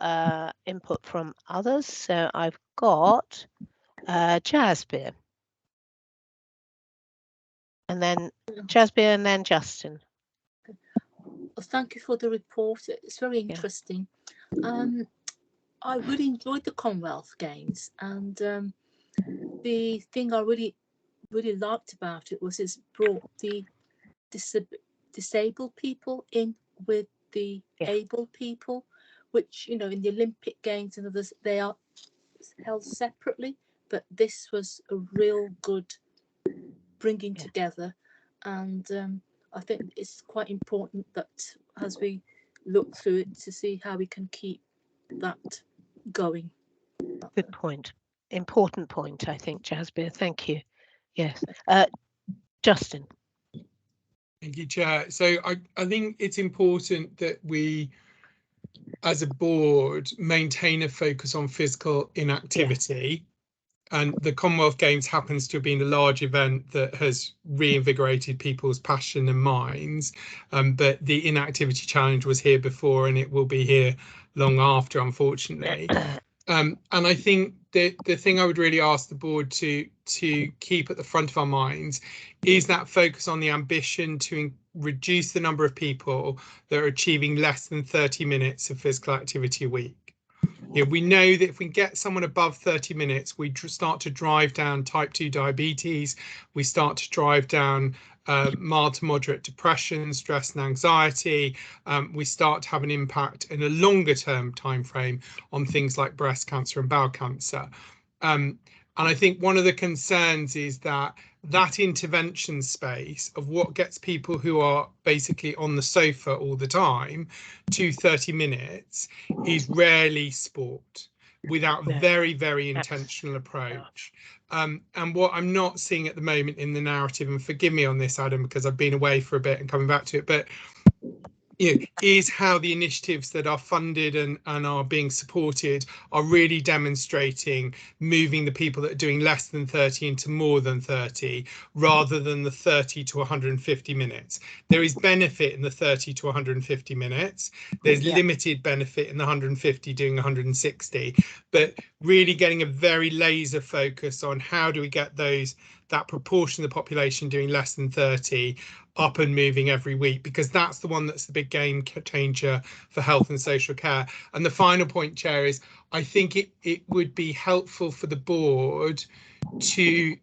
Speaker 11: input from others. So I've got Jasbir, and then Jasbir, and then Justin.
Speaker 6: Well, thank you for the report. It's very interesting. I really enjoyed the Commonwealth Games, and the thing I really liked about it was it's brought the disabled people in with the able people, which, you know, in the Olympic Games and others, they are held separately, but this was a real good bringing together. And I think it's quite important that as we look through it to see how we can keep that going.
Speaker 11: Good point. Important point, I think, Jasbir. Thank you. Yes. Justin.
Speaker 5: Thank you, Chair. So I think it's important that we, as a board, maintain a focus on physical inactivity. And the Commonwealth Games happens to have been a large event that has reinvigorated people's passion and minds. But the inactivity challenge was here before, and it will be here long after, unfortunately. And I think the thing I would really ask the board to keep at the front of our minds is that focus on the ambition to reduce the number of people that are achieving less than 30 minutes of physical activity a week. You know, we know that if we get someone above 30 minutes, we start to drive down type 2 diabetes, we start to drive down mild to moderate depression, stress and anxiety. We start to have an impact in a longer term time frame on things like breast cancer and bowel cancer. And I think one of the concerns is that intervention space of what gets people who are basically on the sofa all the time to 30 minutes is rarely sport without very, very intentional approach. And what I'm not seeing at the moment in the narrative, and forgive me on this, Adam, because I've been away for a bit and coming back to it, but you know, is how the initiatives that are funded and are being supported are really demonstrating moving the people that are doing less than 30 into more than 30, rather than the 30 to 150 minutes. There is benefit in the 30 to 150 minutes. There's limited benefit in the 150 doing 160, but really getting a very laser focus on how do we get that proportion of the population doing less than 30 up and moving every week, because that's the one that's the big game changer for health and social care. And the final point, Chair, is I think it would be helpful for the board to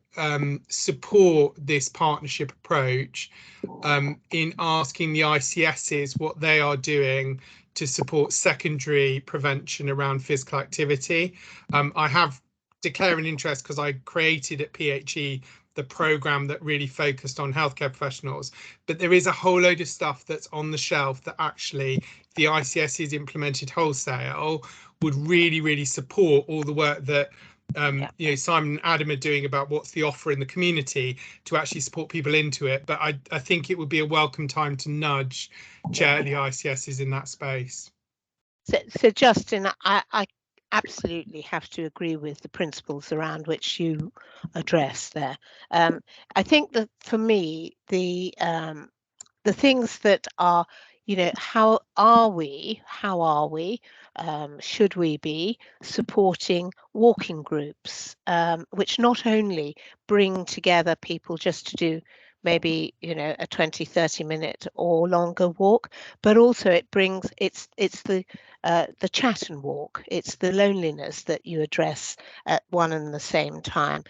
Speaker 5: support this partnership approach in asking the ICSs what they are doing to support secondary prevention around physical activity. I have declared an interest because I created at PHE the programme that really focused on healthcare professionals. But there is a whole load of stuff that's on the shelf that actually the ICS is implemented wholesale would really, really support all the work that you know, Simon and Adam are doing about what's the offer in the community to actually support people into it. But I think it would be a welcome time to nudge chair the ICSs in that space.
Speaker 11: So Justin, I absolutely have to agree with the principles around which you address there. I think that for me, the things that are, you know, how are we, should we be supporting walking groups, which not only bring together people just to do maybe, you know, a 20-30 minute or longer walk, but also it brings, it's the chat and walk, it's the loneliness that you address at one and the same time.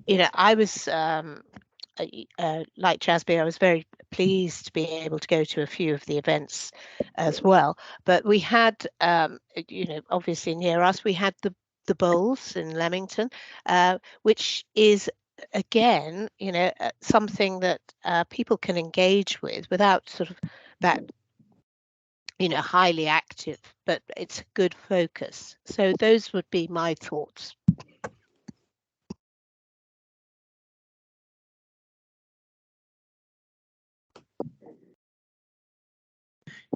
Speaker 11: You know, I was like Jasby, I was very pleased to be able to go to a few of the events as well. But we had, you know, obviously near us, we had the bowls in Leamington, which is again, you know, something that people can engage with without sort of that, you know, highly active, but it's a good focus. So those would be my thoughts.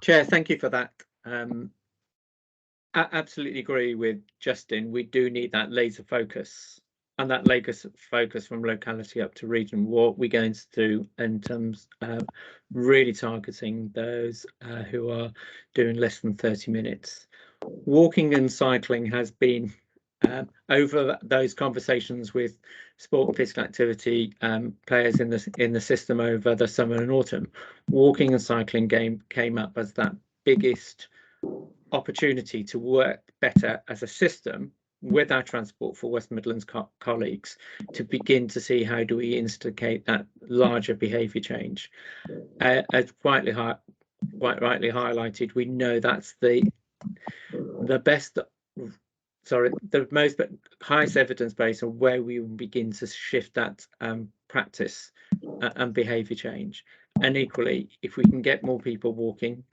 Speaker 14: Chair, thank you for that. I absolutely agree with Justin. We do need that laser focus, and that laser focus from locality up to region. What we're going to do in terms of really targeting those who are doing less than 30 minutes. Walking and cycling has been over those conversations with sport and physical activity players in the system over the summer and autumn. Walking and cycling came up as that biggest opportunity to work better as a system with our Transport for West Midlands colleagues to begin to see how do we instigate that larger behaviour change. As quite rightly highlighted, we know that's the most highest evidence base of where we will begin to shift that practice and behaviour change. And equally, if we can get more people walking,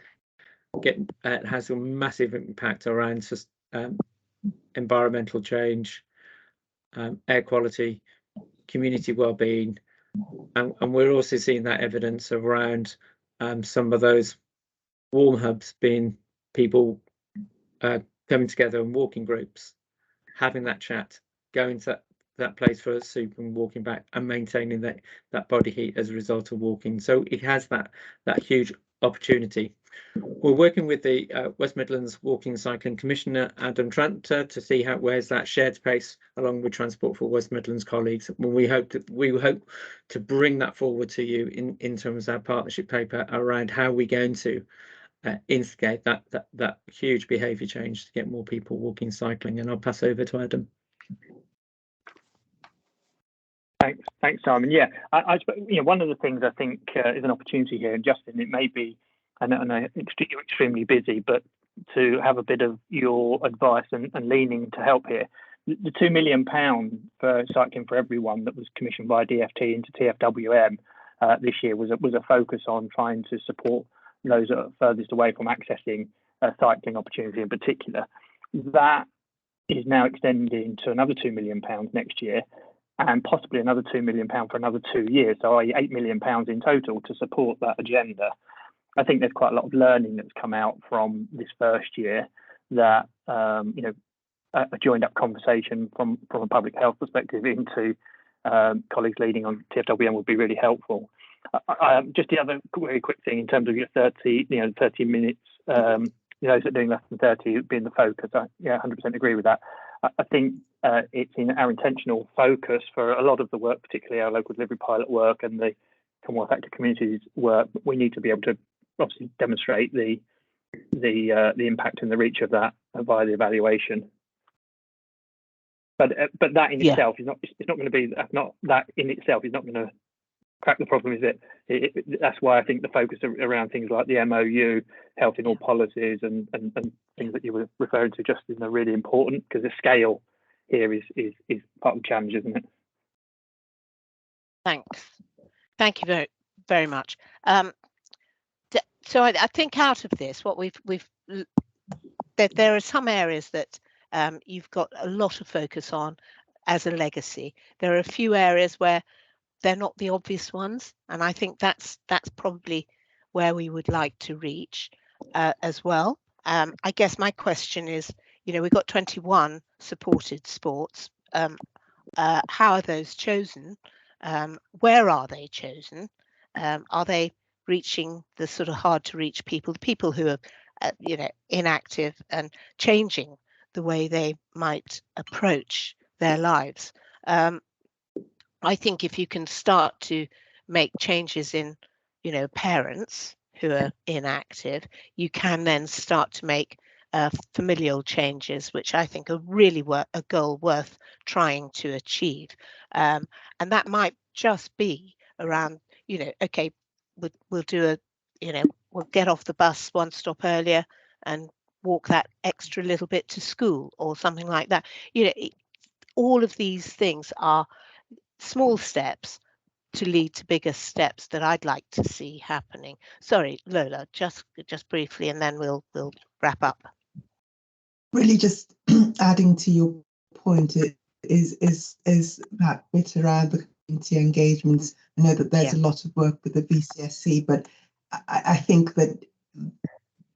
Speaker 14: it has a massive impact around environmental change, air quality, community well-being, and we're also seeing that evidence around some of those warm hubs being people coming together in walking groups, having that chat, going to that place for a soup and walking back and maintaining that body heat as a result of walking. So it has that huge opportunity. We're working with the West Midlands Walking and Cycling Commissioner, Adam Tranter, to see where's that shared space along with Transport for West Midlands colleagues. We hope to bring that forward to you in terms of our partnership paper around how we're going to instigate that huge behaviour change to get more people walking, cycling. And I'll pass over to Adam.
Speaker 15: Thanks, Simon. Yeah, I you know, one of the things I think is an opportunity here, and Justin, it may be, and you're extremely busy, but to have a bit of your advice and leaning to help here. The £2 million for Cycling for Everyone that was commissioned by DFT into TFWM this year was a focus on trying to support those that are furthest away from accessing cycling opportunity in particular. That is now extending to another £2 million next year, and possibly another £2 million for another 2 years, so i.e. £8 million in total to support that agenda. I think there's quite a lot of learning that's come out from this first year that, you know, a joined up conversation from a public health perspective into colleagues leading on TFWM would be really helpful. Just the other very quick thing in terms of your 30 minutes, those that are doing less than 30 being the focus. I 100% agree with that. I think it's in our intentional focus for a lot of the work, particularly our local delivery pilot work and the Commonwealth Active Communities work. We need to be able to obviously demonstrate the impact and the reach of that via the evaluation. But that in itself is not. It's not going to be not that in itself is not going to crack the problem, is it? That's why I think the focus around things like the MOU, health in all policies, and things that you were referring to, Justin, are really important, because the scale here is part of the challenge, isn't it?
Speaker 11: Thanks. Thank you very much. So I think out of this, what there are some areas that you've got a lot of focus on as a legacy. There are a few areas where they're not the obvious ones, and I think that's probably where we would like to reach as well. I guess my question is, we've got 21 supported sports. How are those chosen? Where are they chosen? Are they reaching the sort of hard to reach people, the people who are inactive, and changing the way they might approach their lives? I think if you can start to make changes in parents who are inactive, you can then start to make familial changes, which I think are really a goal worth trying to achieve. And that might just be around, okay, we'll do we'll get off the bus one stop earlier and walk that extra little bit to school or something like that. All of these things are small steps to lead to bigger steps that I'd like to see happening. Sorry, Lola, just briefly, and then we'll wrap up.
Speaker 4: Really, just adding to your point, is that bit around the community engagements. I know that there's a lot of work with the VCSC, but I think that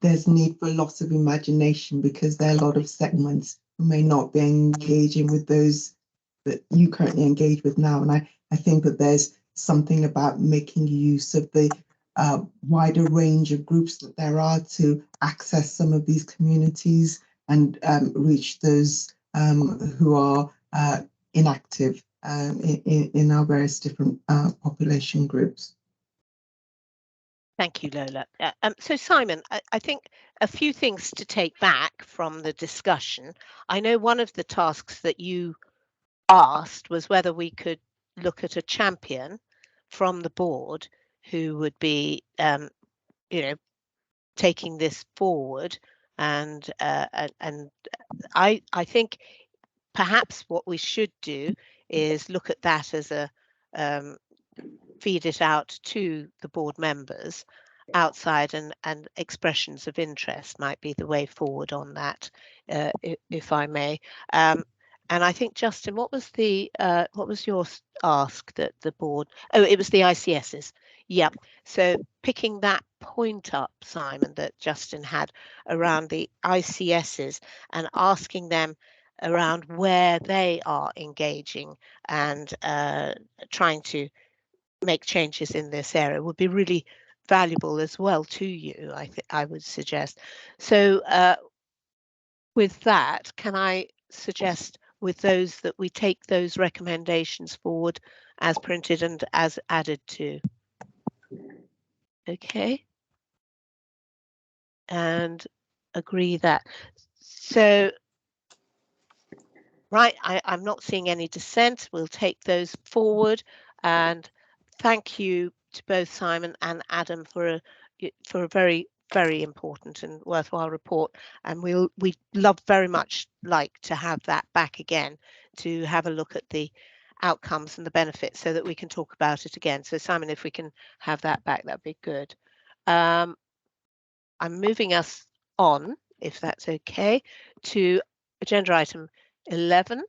Speaker 4: there's need for lots of imagination, because there are a lot of segments who may not be engaging with those that you currently engage with now. And I think that there's something about making use of the wider range of groups that there are to access some of these communities and reach those who are inactive in our various different population groups.
Speaker 11: Thank you, Lola. So Simon, I think a few things to take back from the discussion. I know one of the tasks that you asked was whether we could look at a champion from the board who would be, taking this forward. And I think perhaps what we should do is look at that as a feed it out to the board members outside, and expressions of interest might be the way forward on that, if I may. And I think, Justin, what was your ask that the board? Oh, it was the ICSs. Yep. So picking that point up, Simon, that Justin had around the ICSs and asking them around where they are engaging and trying to make changes in this area would be really valuable as well to you, I would suggest. So with that, can I suggest with those that we take those recommendations forward as printed and as added to? Okay. And agree that. So, right, I'm not seeing any dissent. We'll take those forward, and thank you to both Simon and Adam for a very, very important and worthwhile report. And we'd love very much like to have that back again to have a look at the outcomes and the benefits so that we can talk about it again. So Simon, if we can have that back, that'd be good. I'm moving us on, if that's okay, to agenda item 11.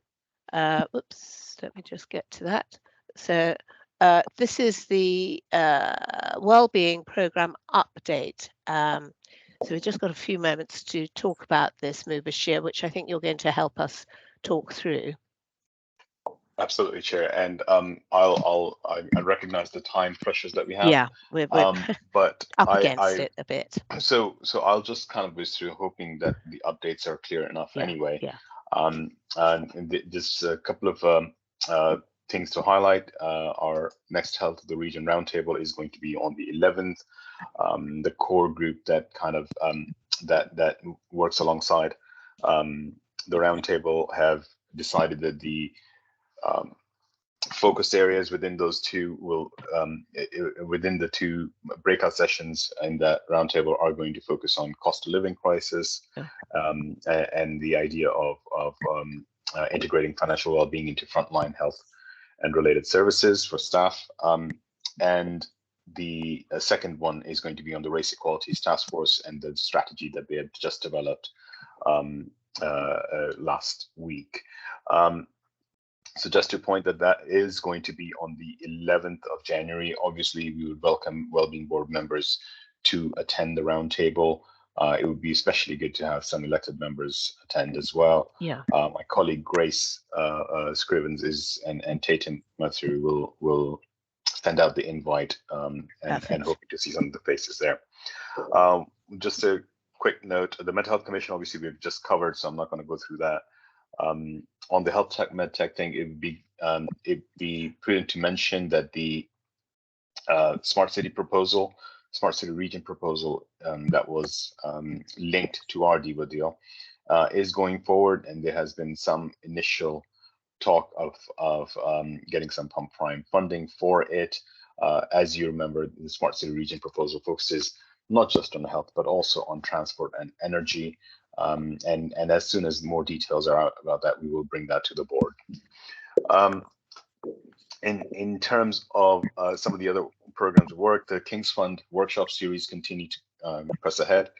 Speaker 11: Oops, let me just get to that. So this is the Wellbeing Programme update. So we've just got a few moments to talk about this, Mubashir, which I think you're going to help us talk through.
Speaker 2: Absolutely, Chair. And I recognize the time pressures that we have.
Speaker 11: Yeah, we're
Speaker 2: but
Speaker 11: up against it a bit.
Speaker 2: So I'll just kind of whiz through, hoping that the updates are clear enough anyway.
Speaker 11: Yeah.
Speaker 2: And just a couple of things to highlight. Our next Health of the Region Roundtable is going to be on the 11th. The core group that kind of that works alongside the roundtable have decided that the focused areas within those two will within the two breakout sessions in that roundtable are going to focus on cost of living crisis and the idea of integrating financial well-being into frontline health and related services for staff. And the second one is going to be on the Race Equalities Task Force and the strategy that they had just developed last week. So just to point that is going to be on the 11th of January. Obviously, we would welcome Wellbeing Board members to attend the roundtable. It would be especially good to have some elected members attend as well.
Speaker 11: Yeah.
Speaker 2: My colleague Grace Scrivens and Tatum Mathur will send out the invite and hoping to see some of the faces there. Just a quick note: the Mental Health Commission, obviously, we've just covered, so I'm not going to go through that. On the health tech med tech thing, it'd be prudent to mention that the smart city proposal, smart city region proposal that was linked to our DEWA deal is going forward, and there has been some initial talk of getting some pump prime funding for it. As you remember, the smart city region proposal focuses not just on health but also on transport and energy. And as soon as more details are out about that, we will bring that to the board. In terms of some of the other programs of work, the King's Fund workshop series continue to press ahead.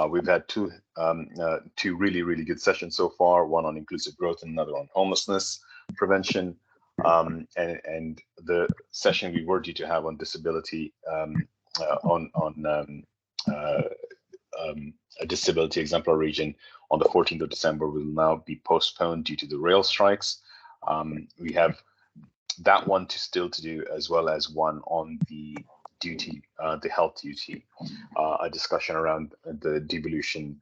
Speaker 2: We've had two really good sessions so far, one on inclusive growth and another on homelessness prevention. And the session we were due to have on disability a disability exemplar region on the 14th of December will now be postponed due to the rail strikes. We have that one still to do, as well as one on the duty, the health duty, a discussion around the devolution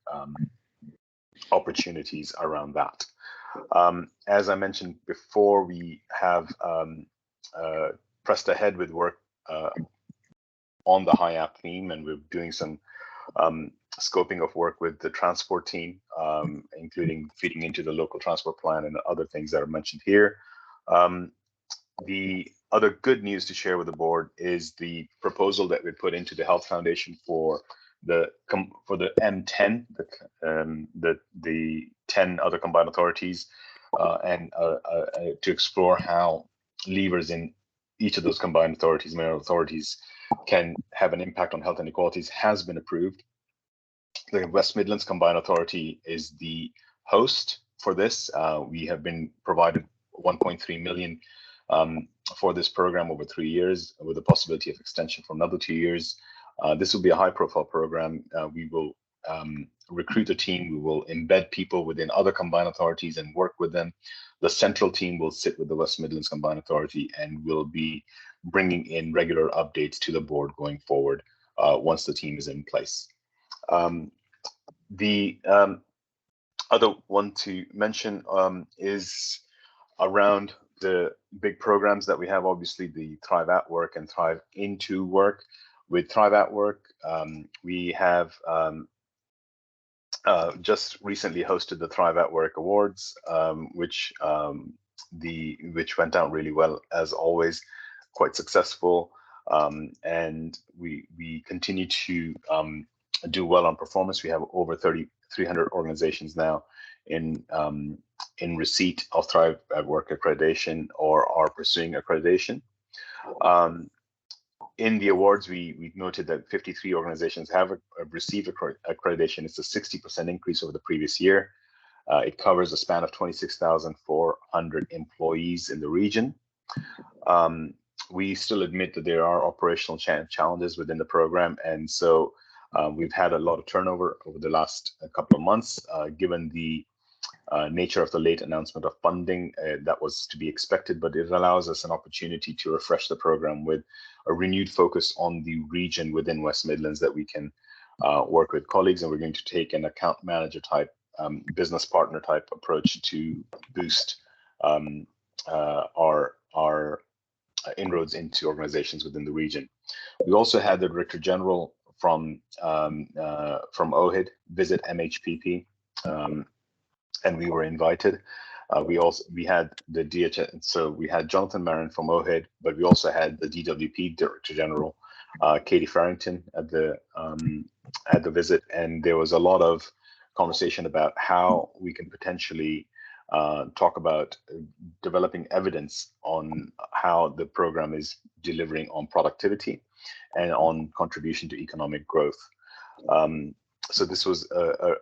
Speaker 2: opportunities around that. As I mentioned before, we have pressed ahead with work on the HIAP theme, and we're doing some scoping of work with the transport team, including feeding into the local transport plan and other things that are mentioned here. The other good news to share with the board is the proposal that we put into the Health Foundation for the M10, the 10 other combined authorities, and to explore how levers in each of those combined authorities, mayoral authorities, can have an impact on health inequalities has been approved. The West Midlands Combined Authority is the host for this. We have been provided 1.3 million for this program over 3 years, with the possibility of extension for another 2 years. This will be a high-profile program. We will recruit a team. We will embed people within other combined authorities and work with them. The central team will sit with the West Midlands Combined Authority and will be bringing in regular updates to the board going forward once the team is in place. The other one to mention is around the big programs that we have, obviously the Thrive at Work and Thrive into Work. With Thrive at Work, we have just recently hosted the Thrive at Work Awards, which went down really well, as always, quite successful. And we continue to do well on performance. We have over 300 organizations now in receipt of Thrive at Work accreditation or are pursuing accreditation. In the awards, we noted that 53 organizations have received accreditation. It's a 60% increase over the previous year. It covers a span of 26,400 employees in the region. We still admit that there are operational challenges within the program, and so we've had a lot of turnover over the last couple of months, given the nature of the late announcement of funding. That was to be expected, but it allows us an opportunity to refresh the program with a renewed focus on the region within West Midlands that we can work with colleagues, and we're going to take an account manager type, business partner type approach to boost our inroads into organizations within the region. We also had the Director General from OHID visit MHPP, and we were invited. We had the DHS, so we had Jonathan Marin from OHID, but we also had the DWP Director General, Katie Farrington, at the visit, and there was a lot of conversation about how we can potentially talk about developing evidence on how the program is delivering on productivity and on contribution to economic growth. So this was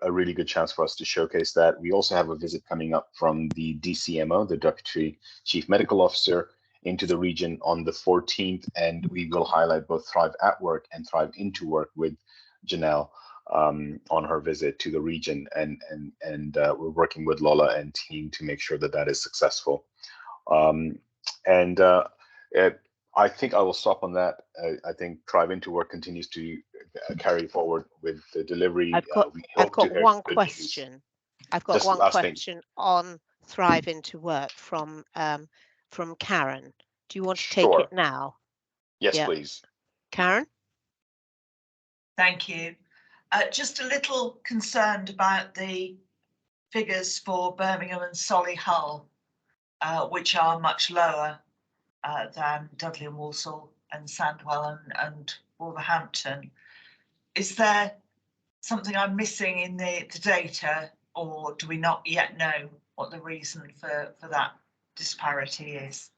Speaker 2: a really good chance for us to showcase that. We also have a visit coming up from the DCMO, the Deputy Chief Medical Officer, into the region on the 14th, and we will highlight both Thrive at Work and Thrive into Work with Janelle on her visit to the region, and we're working with Lola and team to make sure that that is successful. I think I will stop on that. I think Thrive into Work continues to carry forward with the delivery.
Speaker 11: I've got one question. I've got one question on Thrive into Work from Karen. Do you want to take it now?
Speaker 2: Yes, please.
Speaker 11: Karen?
Speaker 7: Thank you. Just a little concerned about the figures for Birmingham and Solihull, which are much lower than Dudley and Walsall and Sandwell and Wolverhampton. Is there something I'm missing in the data, or do we not yet know what the reason for that disparity is?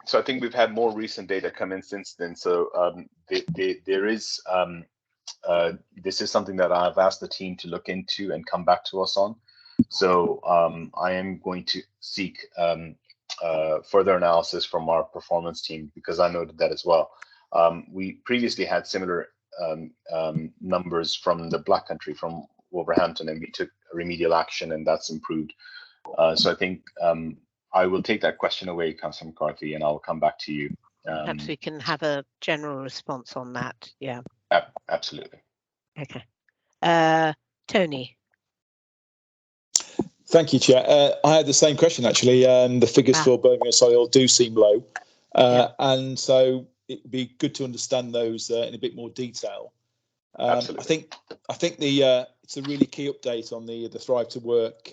Speaker 2: So I think we've had more recent data come in since then. So there is, this is something that I've asked the team to look into and come back to us on. So I am going to seek further analysis from our performance team, because I noted that as well. We previously had similar numbers from the Black Country, from Wolverhampton, and we took remedial action, and that's improved. So I think I will take that question away, Councillor McCarthy, and I'll come back to you.
Speaker 11: Perhaps we can have a general response on that. Yeah.
Speaker 2: Absolutely.
Speaker 11: Okay. Tony.
Speaker 8: Thank you, Chair. I had the same question, actually. The figures for Birmingham and Solihull do seem low. And so it would be good to understand those in a bit more detail. I think it's a really key update on the Thrive to Work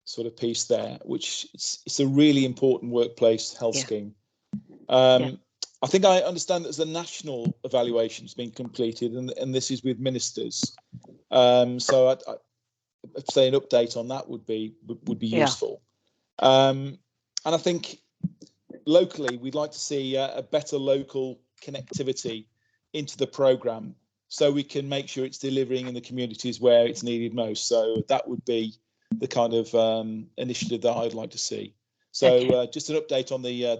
Speaker 8: sort of piece there, which it's a really important workplace health scheme. I think I understand that there's a national evaluation that's been completed, and this is with ministers. So I'd say an update on that would be useful. And I think locally we'd like to see a better local connectivity into the programme, so we can make sure it's delivering in the communities where it's needed most. So that would be the kind of initiative that I'd like to see. So just an update on the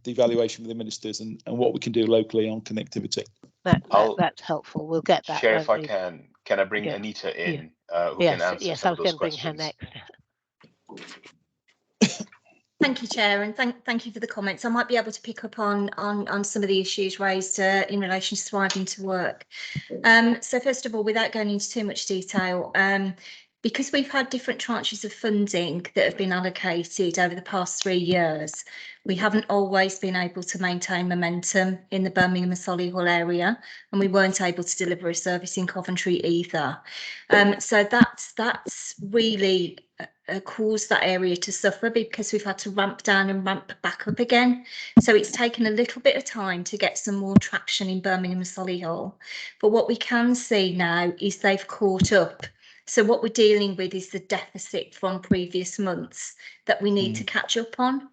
Speaker 8: evaluation with the ministers and what we can do locally on connectivity.
Speaker 11: That's helpful. We'll get that.
Speaker 2: Chair, if I can I bring Anita in, who can answer some of those questions?
Speaker 11: Bring her next.
Speaker 12: Thank you, Chair, and thank you for the comments. I might be able to pick up on some of the issues raised in relation to Thriving to Work. So first of all, without going into too much detail, because we've had different tranches of funding that have been allocated over the past 3 years, we haven't always been able to maintain momentum in the Birmingham and Solihull area, and we weren't able to deliver a service in Coventry either. So that's really caused that area to suffer, because we've had to ramp down and ramp back up again. So it's taken a little bit of time to get some more traction in Birmingham and Solihull. But what we can see now is they've caught up. So what we're dealing with is the deficit from previous months that we need to catch up on.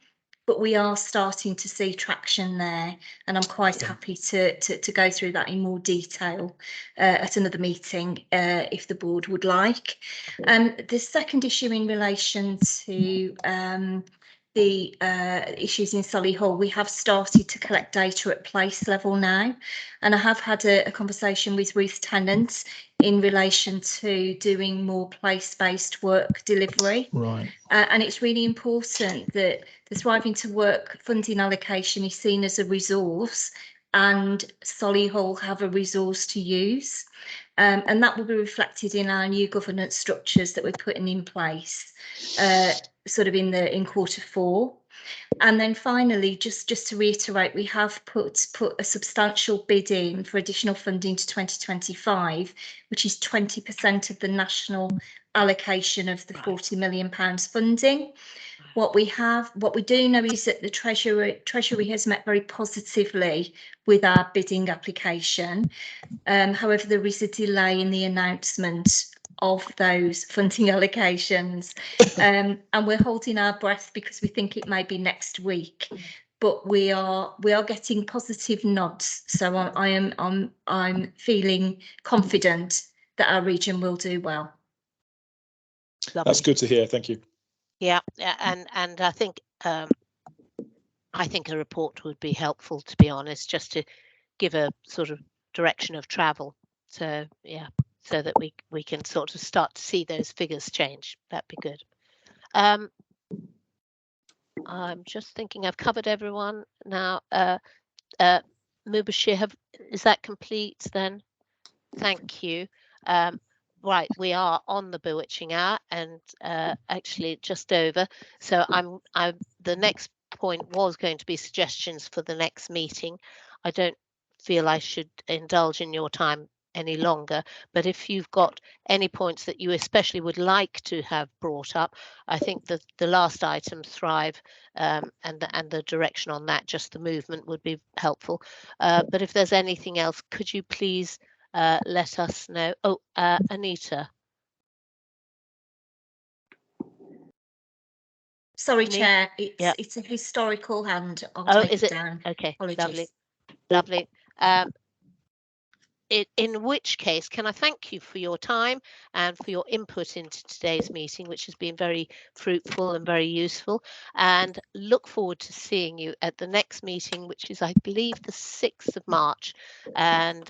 Speaker 12: But we are starting to see traction there, and I'm quite happy to go through that in more detail at another meeting if the board would like. The second issue in relation to the issues in Solihull, we have started to collect data at place level now, and I have had a conversation with Ruth Tennant in relation to doing more place-based work delivery. Right. And it's really important that the Thriving to Work funding allocation is seen as a resource, and Solihull have a resource to use. And that will be reflected in our new governance structures that we're putting in place sort of in Q4. And then finally, just to reiterate, we have put a substantial bid in for additional funding to 2025, which is 20% of the national allocation of the £40 million funding. What we do know is that the Treasury has met very positively with our bidding application. However, there is a delay in the announcement
Speaker 16: of those funding allocations, and we're holding our breath because we think it may be next week. But we are getting positive nods, so I'm feeling confident that our region will do well.
Speaker 11: Lovely.
Speaker 8: That's good to hear. Thank you.
Speaker 11: Yeah, and I think a report would be helpful, to be honest, just to give a sort of direction of travel. So yeah, so that we can sort of start to see those figures change. That'd be good. I'm just thinking I've covered everyone now. Mubashir, is that complete then? Thank you. Right, we are on the bewitching hour, and actually just over. So the next point was going to be suggestions for the next meeting. I don't feel I should indulge in your time any longer, but if you've got any points that you especially would like to have brought up, I think that the last item, Thrive, and the direction on that, just the movement, would be helpful. But if there's anything else, could you please let us know? Oh, Anita.
Speaker 16: Sorry, Chair, it's a historical hand. I'll take it down.
Speaker 11: Okay,
Speaker 16: Apologies.
Speaker 11: lovely. In which case, can I thank you for your time and for your input into today's meeting, which has been very fruitful and very useful, and look forward to seeing you at the next meeting, which is, I believe, the 6th of March. And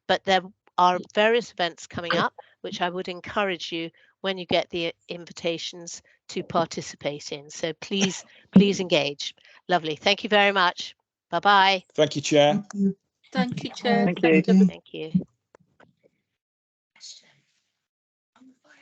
Speaker 11: but there are various events coming up, which I would encourage you, when you get the invitations, to participate in. So please engage. Lovely. Thank you very much. Bye-bye.
Speaker 8: Thank you, Chair.
Speaker 6: Thank you, Chair.
Speaker 15: Thank you.
Speaker 11: Thank you.